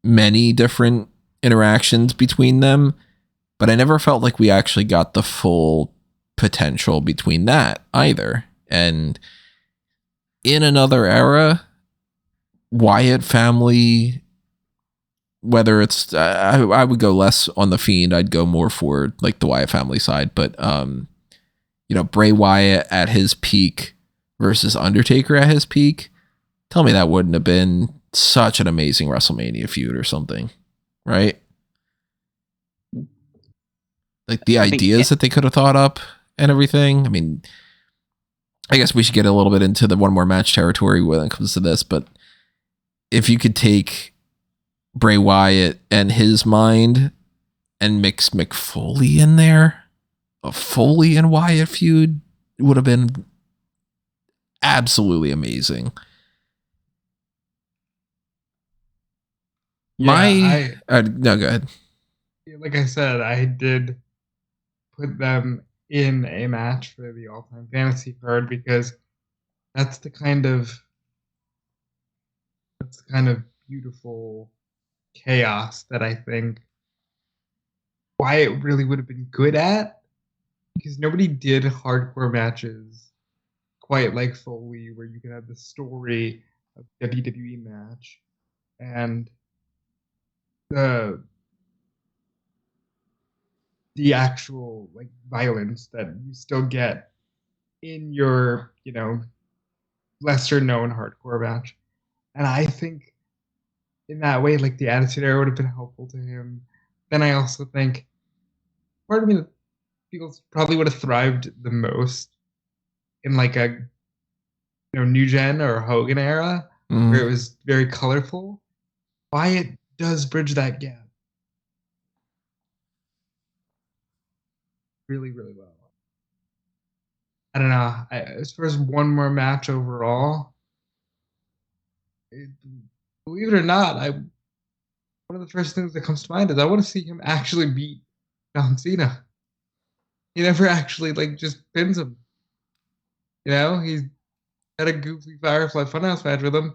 S1: many different interactions between them, but I never felt like we actually got the full potential between that either. And in another era, Wyatt family, whether it's I would go less on the Fiend, I'd go more for like the Wyatt family side, but Bray Wyatt at his peak versus Undertaker at his peak, tell me that wouldn't have been such an amazing WrestleMania feud or something, right? like the ideas that they could have thought up and everything. I mean, I guess we should get a little bit into the one more match territory when it comes to this, but if you could take Bray Wyatt and his mind and mix Mick Foley in there, a Foley and Wyatt feud would have been absolutely amazing. No, go ahead.
S2: Like I said, I did put them in a match for the all-time fantasy card because that's the kind of beautiful chaos that I think Wyatt really would have been good at, because nobody did hardcore matches quite like Foley, where you can have the story of WWE match and the actual like violence that you still get in your, lesser known hardcore match. And I think in that way, like, the Attitude Era would have been helpful to him. Then I also think part of me feels probably would have thrived the most in like a New Gen or Hogan era, where it was very colorful. Wyatt does bridge that gap really, really well. I don't know. As far as one more match overall, believe it or not, one of the first things that comes to mind is I want to see him actually beat John Cena. He never actually just pins him. He's had a goofy Firefly Funhouse match with him.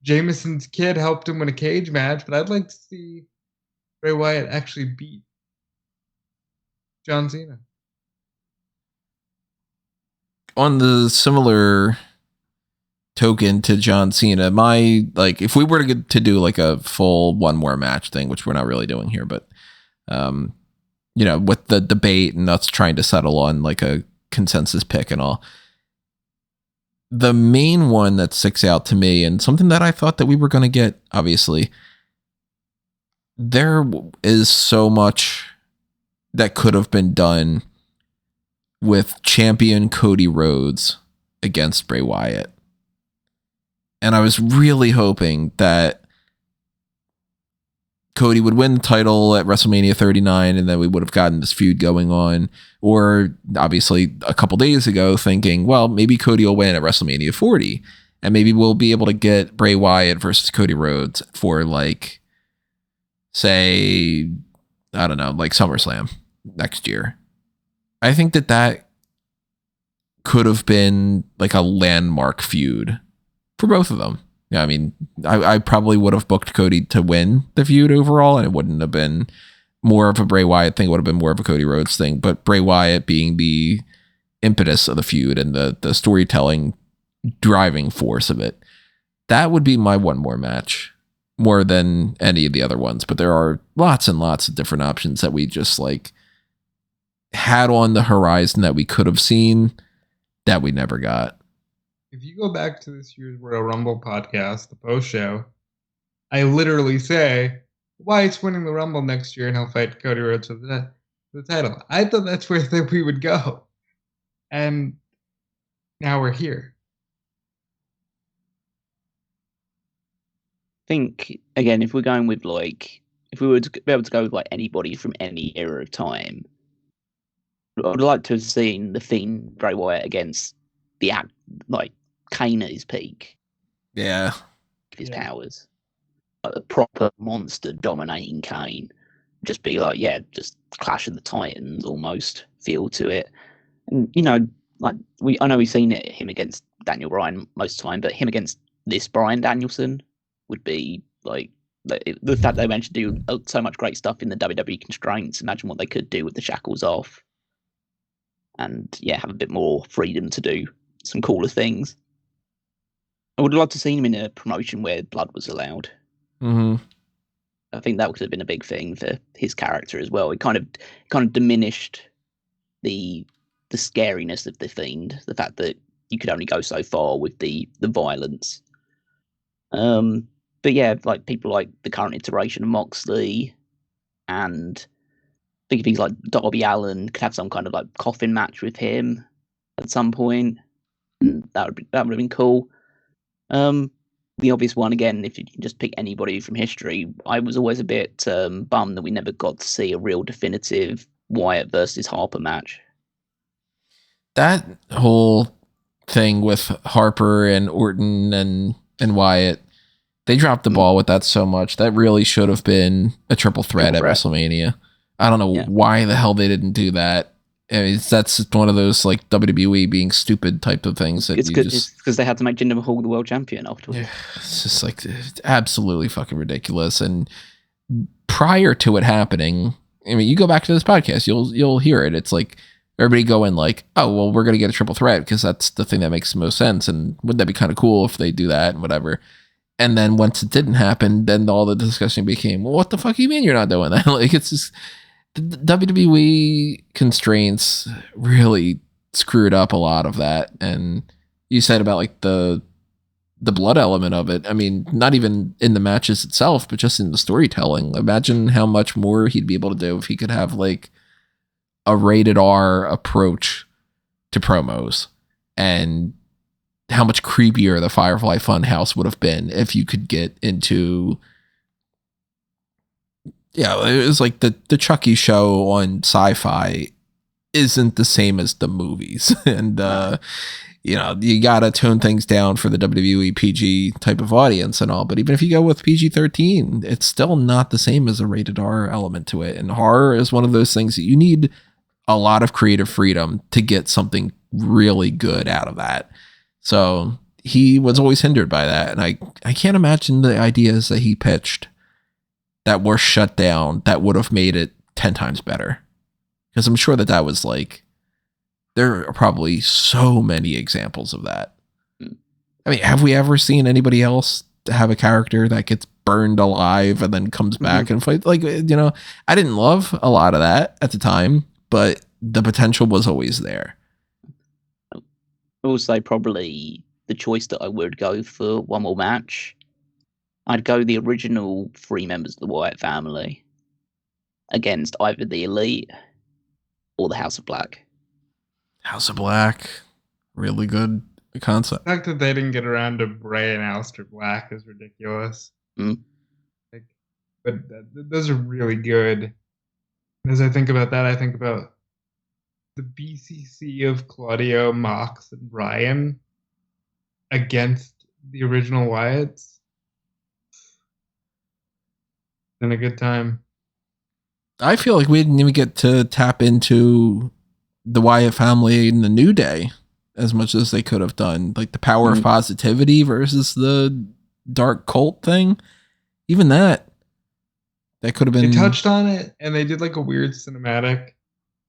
S2: Jameson's kid helped him win a cage match, but I'd like to see Bray Wyatt actually beat John Cena.
S1: On the similar token to John Cena, if we were to do like a full one more match thing, which we're not really doing here, but with the debate and us trying to settle on like a consensus pick and all, the main one that sticks out to me, and something that I thought that we were going to get, obviously, there is so much that could have been done with champion Cody Rhodes against Bray Wyatt. And I was really hoping that Cody would win the title at WrestleMania 39, and then we would have gotten this feud going on. Or obviously a couple days ago thinking, well, maybe Cody will win at WrestleMania 40, and maybe we'll be able to get Bray Wyatt versus Cody Rhodes for say, I don't know, SummerSlam next year. I think that could have been like a landmark feud for both of them. Yeah, I mean, I probably would have booked Cody to win the feud overall, and it wouldn't have been more of a Bray Wyatt thing. It would have been more of a Cody Rhodes thing. But Bray Wyatt being the impetus of the feud and the storytelling driving force of it, that would be my one more match, more than any of the other ones. But there are lots and lots of different options that we just had on the horizon that we could have seen that we never got.
S2: If you go back to this year's Royal Rumble podcast, the post show, I literally say Wyatt's winning the Rumble next year and he'll fight Cody Rhodes for the title. I thought that's where we would go. And now we're here.
S3: I think, again, if we're going with if we were to be able to go with anybody from any era of time, I would like to have seen the Fiend Bray Wyatt against the Kane at his peak.
S1: Yeah.
S3: His powers. A proper monster dominating Kane. Just be just Clash of the Titans almost feel to it. And, I know we've seen him against Daniel Bryan most of the time, but him against this Bryan Danielson would be the fact they managed to do so much great stuff in the WWE constraints. Imagine what they could do with the shackles off. And have a bit more freedom to do some cooler things. I would love to see him in a promotion where blood was allowed.
S1: Mm-hmm.
S3: I think that would have been a big thing for his character as well. It kind of diminished the scariness of the Fiend, the fact that you could only go so far with the violence. But people like the current iteration of Moxley and think if he's like Darby Allin, could have some kind of like coffin match with him at some point. And that would have been cool. The obvious one again, if you can just pick anybody from history, I was always a bit bummed that we never got to see a real definitive Wyatt versus Harper match.
S1: That whole thing with Harper and Orton and Wyatt, they dropped the ball with that so much. That really should have been a triple threat at WrestleMania. I don't know why the hell they didn't do that. I mean, that's one of those like WWE being stupid type of things. That
S3: it's because they had to make Jinder Mahal the world champion afterwards.
S1: Yeah, it's just like it's absolutely fucking ridiculous. And prior to it happening, I mean, you go back to this podcast, you'll hear it. It's like everybody going like, oh, well, we're going to get a triple threat because that's the thing that makes the most sense. And wouldn't that be kind of cool if they do that and whatever? And then once it didn't happen, then all the discussion became, well, what the fuck do you mean you're not doing that? Like, it's just the WWE constraints really screwed up a lot of that. And you said about like the blood element of it. I mean, not even in the matches itself, but just in the storytelling. Imagine how much more he'd be able to do if he could have like a rated R approach to promos, and how much creepier the Firefly Funhouse would have been if you could get into, it was like the Chucky show on Sci-Fi isn't the same as the movies. And, you got to tone things down for the WWE PG type of audience and all. But even if you go with PG-13, it's still not the same as a rated R element to it. And horror is one of those things that you need a lot of creative freedom to get something really good out of that. So he was always hindered by that. And I can't imagine the ideas that he pitched that were shut down that would have made it 10 times better. Because I'm sure that was like, there are probably so many examples of that. I mean, have we ever seen anybody else have a character that gets burned alive and then comes back and fights? Like, I didn't love a lot of that at the time, but the potential was always there.
S3: Also, probably the choice that I would go for one more match, I'd go the original 3 members of the Wyatt family against either the Elite or the House of Black.
S1: House of Black, really good concept.
S2: The fact that they didn't get around to Bray and Aleister Black is ridiculous. But those are really good. As I think about that, I think about the BCC of Claudio, Mox, and Ryan against the original Wyatts. Been a good time.
S1: I feel like we didn't even get to tap into the Wyatt family in the New Day as much as they could have done. Like the power of positivity versus the dark cult thing. Even that could have been.
S2: They touched on it and they did like a weird cinematic,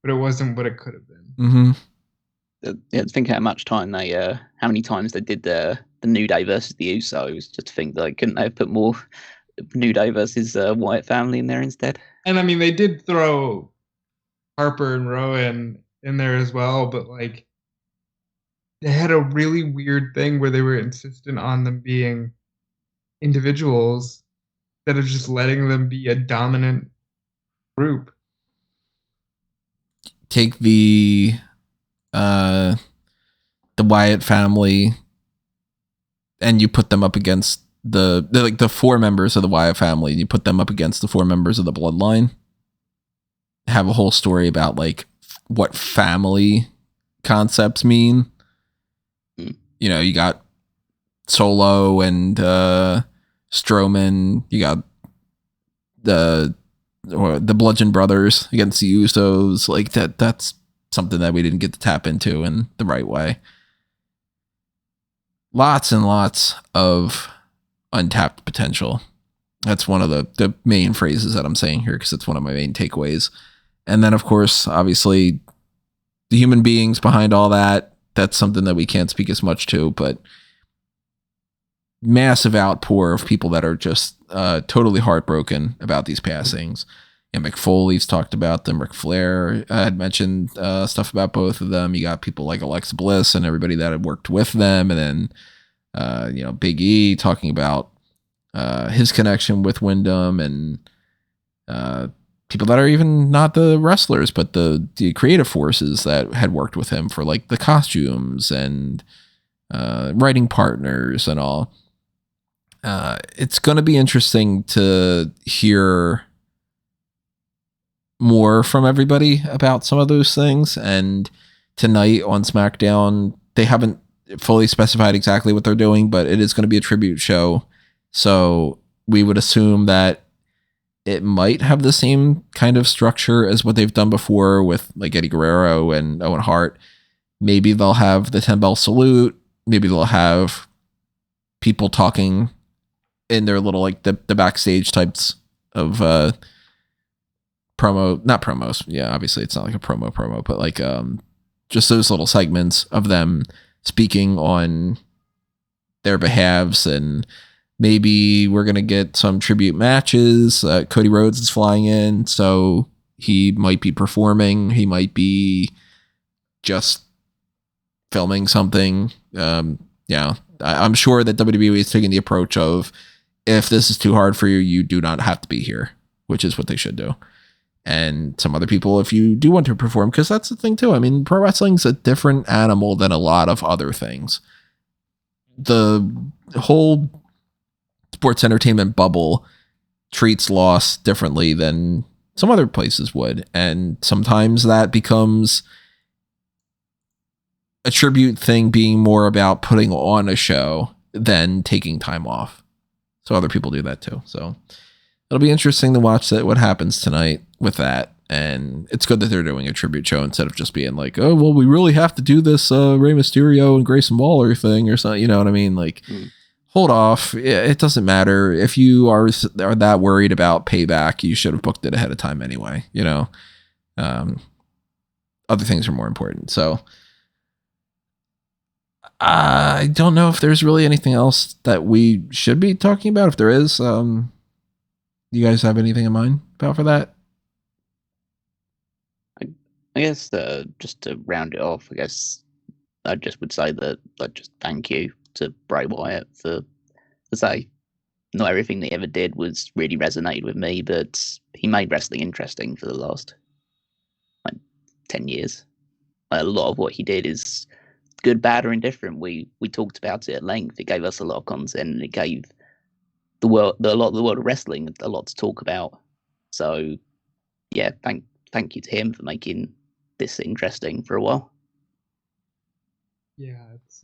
S2: but it wasn't what it could have been.
S3: Yeah, think how much time how many times they did the New Day versus the Usos. Just to think that couldn't they have put more New Day versus Wyatt family in there instead?
S2: And I mean, they did throw Harper and Rowan in there as well, but like they had a really weird thing where they were insistent on them being individuals instead of just letting them be a dominant group.
S1: Take the Wyatt family and you put them up against the 4 members of the Wyatt family, and you put them up against the 4 members of the Bloodline. Have a whole story about like what family concepts mean. You got Solo and Strowman. You got the Bludgeon Brothers against the Usos. Like that's something that we didn't get to tap into in the right way. Lots and lots of untapped potential. That's one of the main phrases that I'm saying here, because it's one of my main takeaways. And then, of course, obviously, the human beings behind all that, that's something that we can't speak as much to, but massive outpour of people that are just totally heartbroken about these passings. And Mick Foley's talked about them. Ric Flair had mentioned stuff about both of them. You got people like Alexa Bliss and everybody that had worked with them. And then, Big E talking about his connection with Wyndham and people that are even not the wrestlers, but the creative forces that had worked with him for like the costumes and writing partners and all. It's going to be interesting to hear more from everybody about some of those things. And tonight on SmackDown, they haven't fully specified exactly what they're doing, but it is going to be a tribute show. So we would assume that it might have the same kind of structure as what they've done before with like Eddie Guerrero and Owen Hart. Maybe they'll have the 10 bell salute. Maybe they'll have people talking in their little, like the backstage types of not promos. Yeah, obviously it's not like a promo, but like just those little segments of them speaking on their behalves. And maybe we're going to get some tribute matches. Cody Rhodes is flying in, so he might be performing. He might be just filming something. Yeah, I'm sure that WWE is taking the approach of, if this is too hard for you, you do not have to be here, which is what they should do. And some other people, if you do want to perform, because that's the thing too. I mean, pro wrestling's a different animal than a lot of other things. The whole sports entertainment bubble treats loss differently than some other places would. And sometimes that becomes a tribute thing being more about putting on a show than taking time off. So other people do that too. So it'll be interesting to watch what happens tonight with that. And it's good that they're doing a tribute show instead of just being like, oh, well, we really have to do this Rey Mysterio and Grayson Waller thing or something. You know what I mean? Like, hold off. It doesn't matter. If you are that worried about payback, you should have booked it ahead of time anyway. You know, other things are more important. So I don't know if there's really anything else that we should be talking about. If there is, you guys have anything in mind about for that?
S3: I guess just to round it off, I guess I just would say that just thank you to Bray Wyatt for say not everything that he ever did was really resonated with me, but he made wrestling interesting for the last 10 years. A lot of what he did is good, bad, or indifferent. We talked about it at length. It gave us a lot of content, and it gave the world of wrestling a lot to talk about. So yeah, thank you to him for making this interesting for a while.
S2: Yeah, it's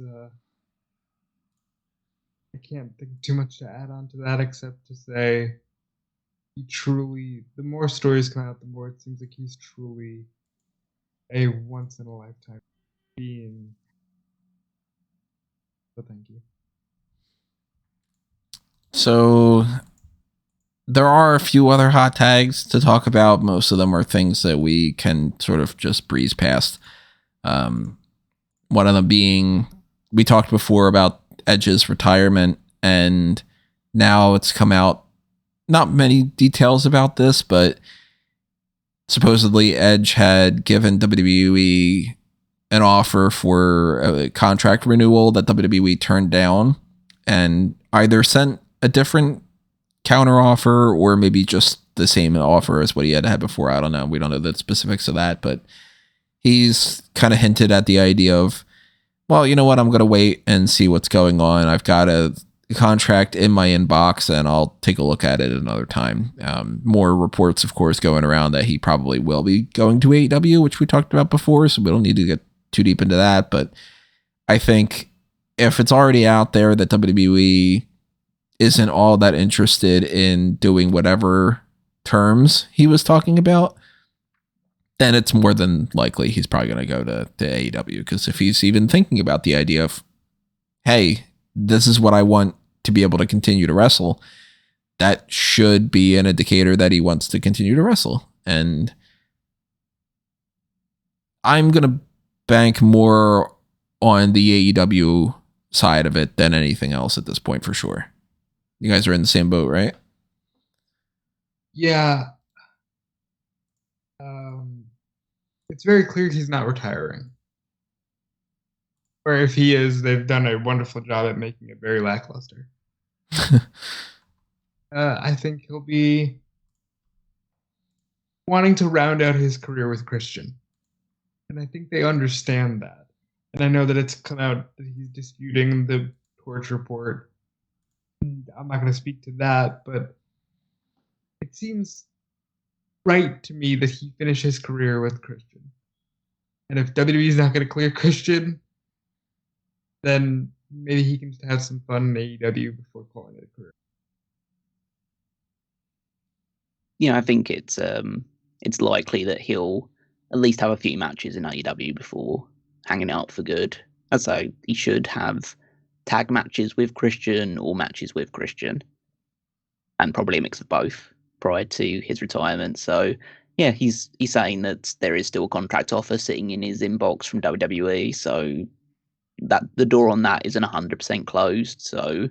S2: I can't think too much to add on to that except to say he truly, the more stories come out, the more it seems like he's truly a once in a lifetime being. So thank you.
S1: So there are a few other hot tags to talk about. Most of them are things that we can sort of just breeze past. One of them being, we talked before about Edge's retirement, and now it's come out, not many details about this, but supposedly Edge had given WWE an offer for a contract renewal that WWE turned down, and either sent a different counter offer or maybe just the same offer as what he had before. I don't know. We don't know the specifics of that, but he's kind of hinted at the idea of, well, you know what? I'm going to wait and see what's going on. I've got a contract in my inbox and I'll take a look at it another time. More reports, of course, going around that he probably will be going to AEW, which we talked about before, so we don't need to get too deep into that. But I think if it's already out there that WWE isn't all that interested in doing whatever terms he was talking about, then it's more than likely he's probably going to go to AEW. Because if he's even thinking about the idea of, hey, this is what I want to be able to continue to wrestle, that should be an indicator that he wants to continue to wrestle. And I'm going to bank more on the AEW side of it than anything else at this point, for sure. You guys are in the same boat, right?
S2: Yeah. It's very clear he's not retiring. Or if he is, they've done a wonderful job at making it very lackluster. I think he'll be wanting to round out his career with Christian. And I think they understand that. And I know that it's come out that he's disputing the Torch report. I'm not going to speak to that, but it seems right to me that he finish his career with Christian. And if WWE is not going to clear Christian, then maybe he can just have some fun in AEW before calling it a career.
S3: I think it's likely that he'll at least have a few matches in AEW before hanging it up for good. So he should have tag matches with Christian or matches with Christian, and probably a mix of both prior to his retirement. So yeah, he's saying that there is still a contract offer sitting in his inbox from WWE. So that the door on that isn't 100% closed. So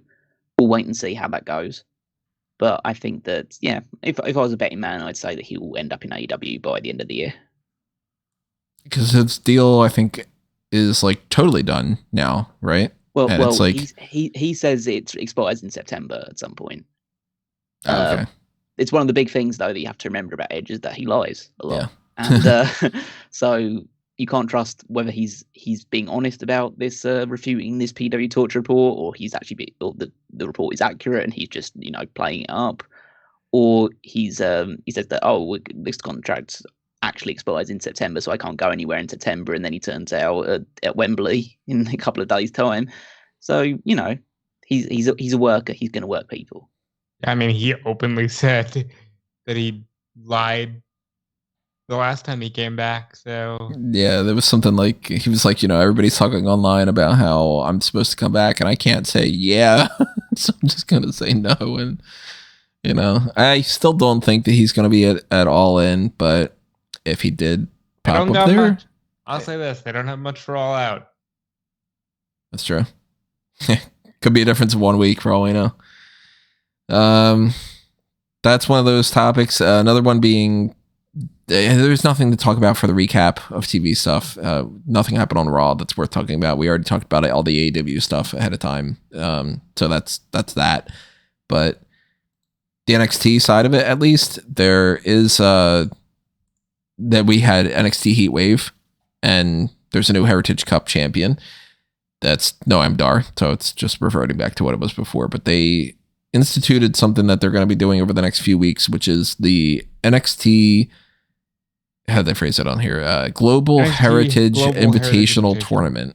S3: we'll wait and see how that goes. But I think that, yeah, if I was a betting man, I'd say that he will end up in AEW by the end of the year.
S1: Because his deal, I think, is like totally done now, right?
S3: Well,
S1: it's like
S3: he says it expires in September at some point.
S1: Okay.
S3: It's one of the big things, though, that you have to remember about Edge is that he lies a lot.
S1: Yeah.
S3: And so you can't trust whether he's being honest about this, refuting this PW Torch report, or he's actually or the report is accurate and he's just playing it up, or he says that this contract actually expires in September, so I can't go anywhere in September, and then he turns out at Wembley in a couple of days' time. So he's a worker. He's going to work people.
S2: I mean, he openly said that he lied the last time he came back. So
S1: yeah, there was something like he was like, everybody's talking online about how I'm supposed to come back, and I can't say yeah, so I'm just gonna say no. And I still don't think that he's gonna be at All In, but if he did pop up there,
S2: I'll say this: they don't have much for All Out.
S1: That's true. Could be a difference of 1 week for all we know. That's one of those topics. Another one being there's nothing to talk about for the recap of TV stuff. Nothing happened on Raw that's worth talking about. We already talked about all the AEW stuff ahead of time. So that's that. But the NXT side of it, at least, there is that we had NXT Heatwave, and there's a new Heritage Cup champion. That's Noam Dar, so it's just reverting back to what it was before. But they instituted something that they're going to be doing over the next few weeks, which is the NXT, how did they phrase it on here? Global Heritage Invitational Tournament.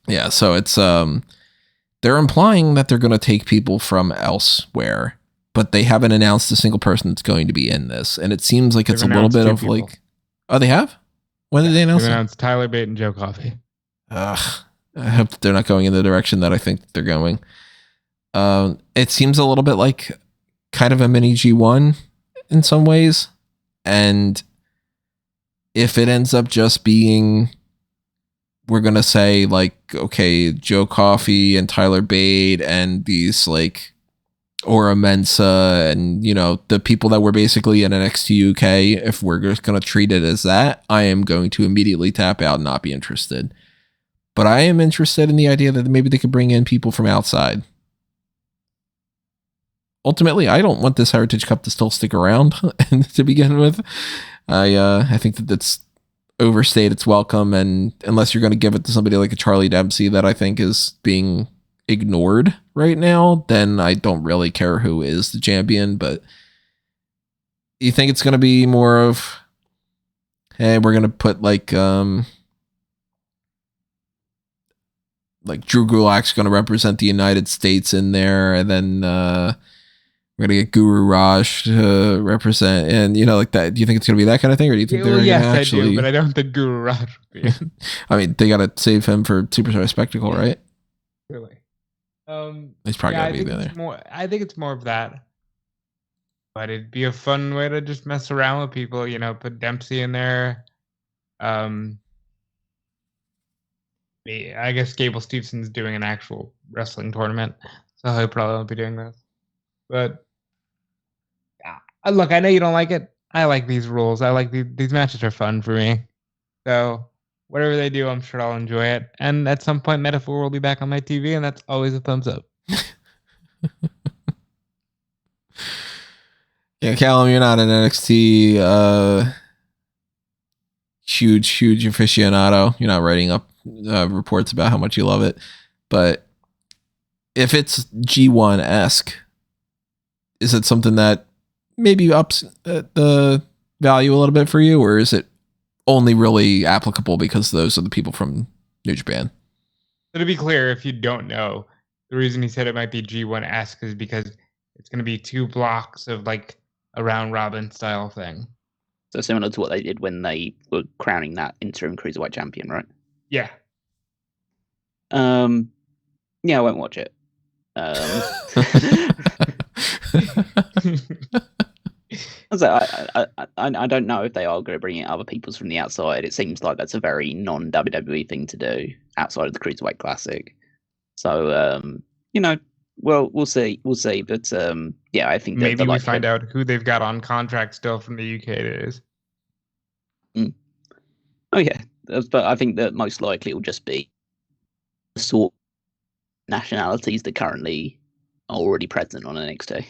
S1: Yeah, so it's they're implying that they're going to take people from elsewhere, but they haven't announced a single person that's going to be in this, and it seems like it's a little bit of people. Like, oh, they have? When did they announce?
S2: They announced Tyler Bate and Joe Coffey.
S1: I hope they're not going in the direction that I think they're going. It seems a little bit like kind of a mini G1 in some ways. And if it ends up just being, we're going to say like, okay, Joe Coffey and Tyler Bate and these like Aura Mensa and, the people that were basically in NXT UK, if we're just going to treat it as that, I am going to immediately tap out and not be interested. But I am interested in the idea that maybe they could bring in people from outside. Ultimately, I don't want this Heritage Cup to still stick around to begin with. I think that that's overstayed its welcome, and unless you're going to give it to somebody like a Charlie Dempsey that I think is being ignored right now, then I don't really care who is the champion. But you think it's going to be more of, hey, we're going to put like Drew Gulak's going to represent the United States in there, and then we're going to get Guru Raj to represent, and like that. Do you think it's going to be that kind of thing, or do you think they're going to actually?
S2: I do, but I don't think Guru Raj will be in.
S1: I mean, they got to save him for Superstar Spectacle, right?
S2: Really?
S1: He's probably got to be there.
S2: I think it's more of that. But it'd be a fun way to just mess around with people, put Dempsey in there. I guess Gable Stevenson's doing an actual wrestling tournament, so he'll probably won't be doing this. But look, I know you don't like it. I like these rules. I like these matches are fun for me. So whatever they do, I'm sure I'll enjoy it. And at some point, Metaphor will be back on my TV, and that's always a thumbs up.
S1: Yeah, Callum, you're not an NXT huge aficionado. You're not writing up reports about how much you love it. But if it's G1-esque, is it something that maybe ups the value a little bit for you, or is it only really applicable because those are the people from New Japan?
S2: So to be clear, if you don't know, the reason he said it might be G1-esque is because it's going to be 2 blocks of like a round robin style thing.
S3: So similar to what they did when they were crowning that interim cruiserweight champion, right?
S2: Yeah.
S3: Yeah, I won't watch it. I don't know if they are going to bring in other peoples from the outside. It seems like that's a very non-WWE thing to do outside of the Cruiserweight Classic. So, well, we'll see. But yeah, I think
S2: maybe we find out who they've got on contract still from the UK. It is.
S3: Oh yeah, but I think that most likely it will just be the sort of nationalities that currently are already present on NXT.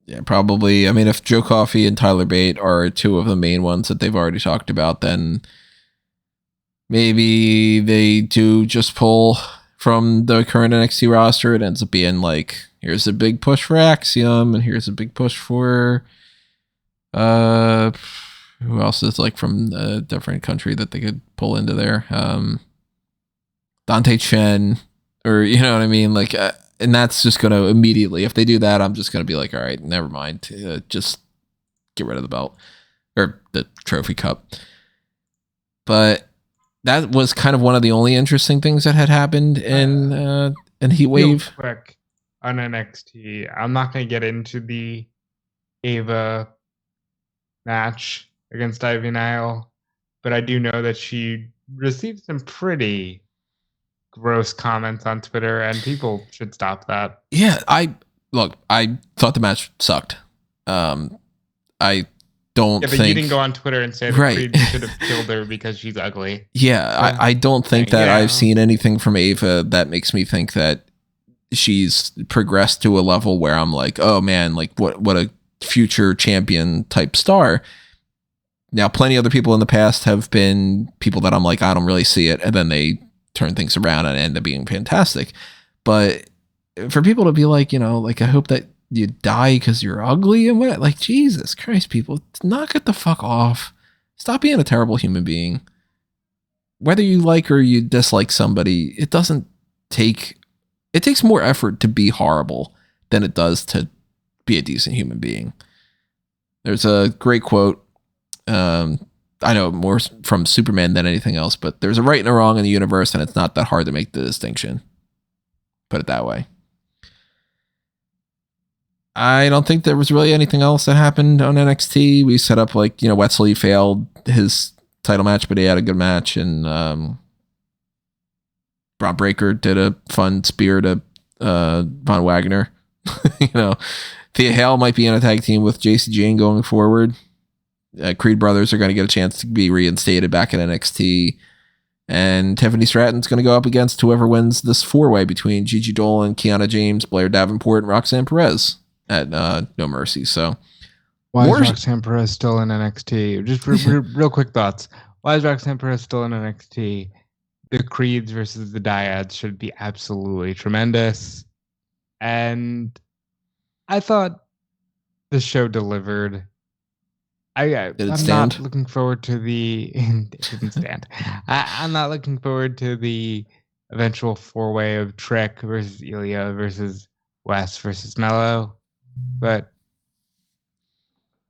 S1: Yeah, probably. I mean, if Joe Coffey and Tyler Bate are two of the main ones that they've already talked about, then maybe they do just pull from the current NXT roster. It ends up being like, here's a big push for Axiom, and here's a big push for who else is like from a different country that they could pull into there? Dante Chen, or you know what I mean? Like, and that's just going to immediately, if they do that, I'm just going to be like, all right, never mind. Just get rid of the belt or the trophy cup. But that was kind of one of the only interesting things that had happened in Heatwave.
S2: Real quick on NXT, I'm not going to get into the Ava match against Ivy Nile, but I do know that she received some pretty gross comments on Twitter, and people should stop that.
S1: Yeah, I thought the match sucked. I don't think
S2: you didn't go on Twitter and say that Creed should have killed her because she's ugly.
S1: Yeah, I don't think that I've seen anything from Ava that makes me think that she's progressed to a level where I'm like, oh man, like what a future champion type star. Now, plenty of other people in the past have been people that I'm like, I don't really see it, and then they turn things around and end up being fantastic. But for people to be like, like, I hope that you die because you're ugly and what, like, Jesus Christ, people, knock it the fuck off. Stop being a terrible human being. Whether you like or you dislike somebody, it takes more effort to be horrible than it does to be a decent human being. There's a great quote. I know more from Superman than anything else, but there's a right and a wrong in the universe, and it's not that hard to make the distinction. Put it that way. I don't think there was really anything else that happened on NXT. We set up like, Wesley failed his title match, but he had a good match, and Bron Breakker did a fun spear to Von Wagner. Thea Hale might be in a tag team with JC Jane going forward. Creed brothers are going to get a chance to be reinstated back in NXT. And Tiffany Stratton's going to go up against whoever wins this 4-way between Gigi Dolan, Kiana James, Blair Davenport, and Roxanne Perez at No Mercy. So,
S2: why is Roxanne Perez still in NXT? Just real quick thoughts. Why is Roxanne Perez still in NXT? The Creeds versus the Dyads should be absolutely tremendous. And I thought the show delivered. I'm not looking forward to the. It didn't stand. I'm not looking forward to the eventual 4-way of Trick versus Ilya versus Wes versus Mello, but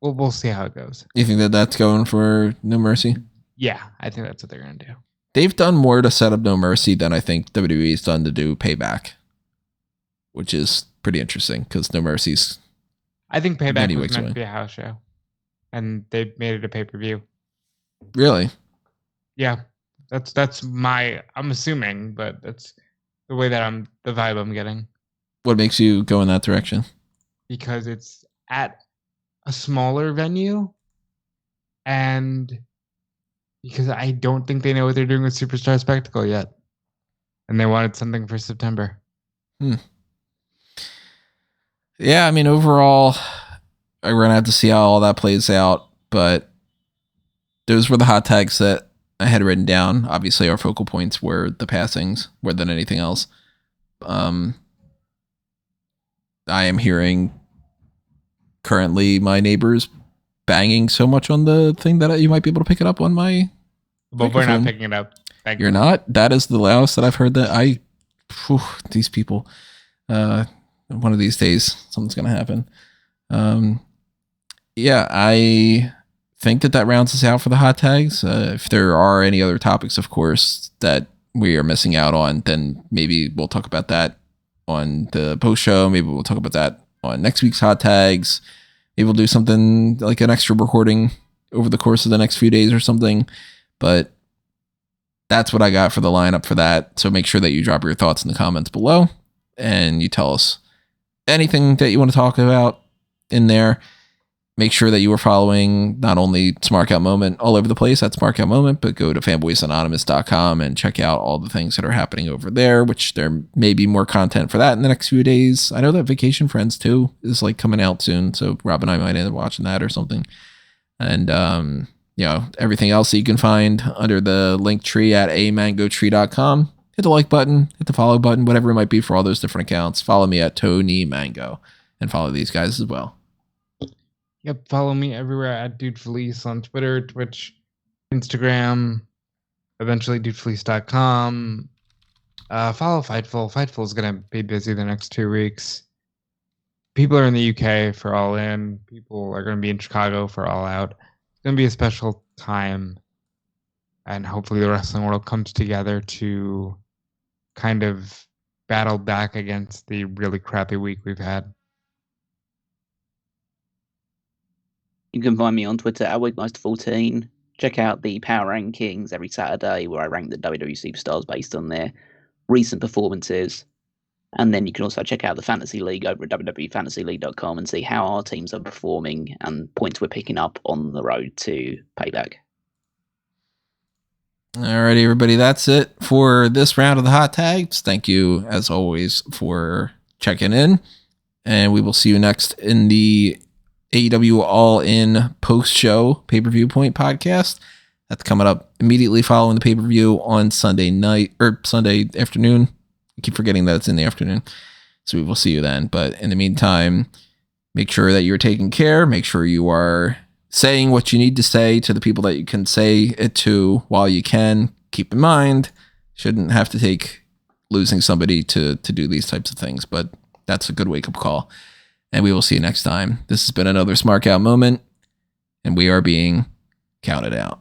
S2: we'll see how it goes.
S1: You think that that's going for No Mercy?
S2: Yeah, I think that's what they're gonna do.
S1: They've done more to set up No Mercy than I think WWE's done to do Payback, which is pretty interesting because No Mercy's.
S2: I think Payback was meant to be a house show. And they made it a pay-per-view.
S1: Really?
S2: Yeah. That's I'm assuming, but that's the way that the vibe I'm getting.
S1: What makes you go in that direction?
S2: Because it's at a smaller venue, and because I don't think they know what they're doing with Superstar Spectacle yet. And they wanted something for September.
S1: Yeah, I mean, overall, we're going to have to see how all that plays out. But those were the hot tags that I had written down. Obviously, our focal points were the passings more than anything else. I am hearing currently my neighbors banging so much on the thing that you might be able to pick it up on my
S2: But we're not picking it up.
S1: You're not? That is the loudest that I've heard that these people, one of these days, something's going to happen. Yeah, I think that rounds us out for the hot tags. If there are any other topics, of course, that we are missing out on, then maybe we'll talk about that on the post show. Maybe we'll talk about that on next week's hot tags. Maybe we'll do something like an extra recording over the course of the next few days or something. But that's what I got for the lineup for that. So make sure that you drop your thoughts in the comments below and you tell us anything that you want to talk about in there. Make sure that you are following not only Smark Out Moment all over the place at Smark Out Moment, but go to fanboysanonymous.com and check out all the things that are happening over there, which there may be more content for that in the next few days. I know that Vacation Friends 2 is like coming out soon, so Rob and I might end up watching that or something. And, everything else that you can find under the link tree at amangotree.com. Hit the like button, hit the follow button, whatever it might be for all those different accounts. Follow me at Tony Mango and follow these guys as well.
S2: Yep, follow me everywhere at Dude Felice on Twitter, Twitch, Instagram, eventually dudefelice.com. Follow Fightful. Fightful is going to be busy the next 2 weeks. People are in the UK for All In. People are going to be in Chicago for All Out. It's going to be a special time. And hopefully the wrestling world comes together to kind of battle back against the really crappy week we've had.
S3: You can find me on Twitter at Wigmeister14. Check out the Power Rankings every Saturday where I rank the WWE superstars based on their recent performances. And then you can also check out the Fantasy League over at www.fantasyleague.com and see how our teams are performing and points we're picking up on the road to Payback.
S1: Alrighty, everybody, that's it for this round of the hot tags. Thank you, as always, for checking in. And we will see you next in the AEW All In post-show pay-per-view point podcast. That's coming up immediately following the pay-per-view on Sunday night or Sunday afternoon. I keep forgetting that it's in the afternoon. So we will see you then. But in the meantime, make sure that you're taking care. Make sure you are saying what you need to say to the people that you can say it to while you can. Keep in mind, shouldn't have to take losing somebody to do these types of things. But that's a good wake-up call. And we will see you next time. This has been another Smark Out Moment, and we are being counted out.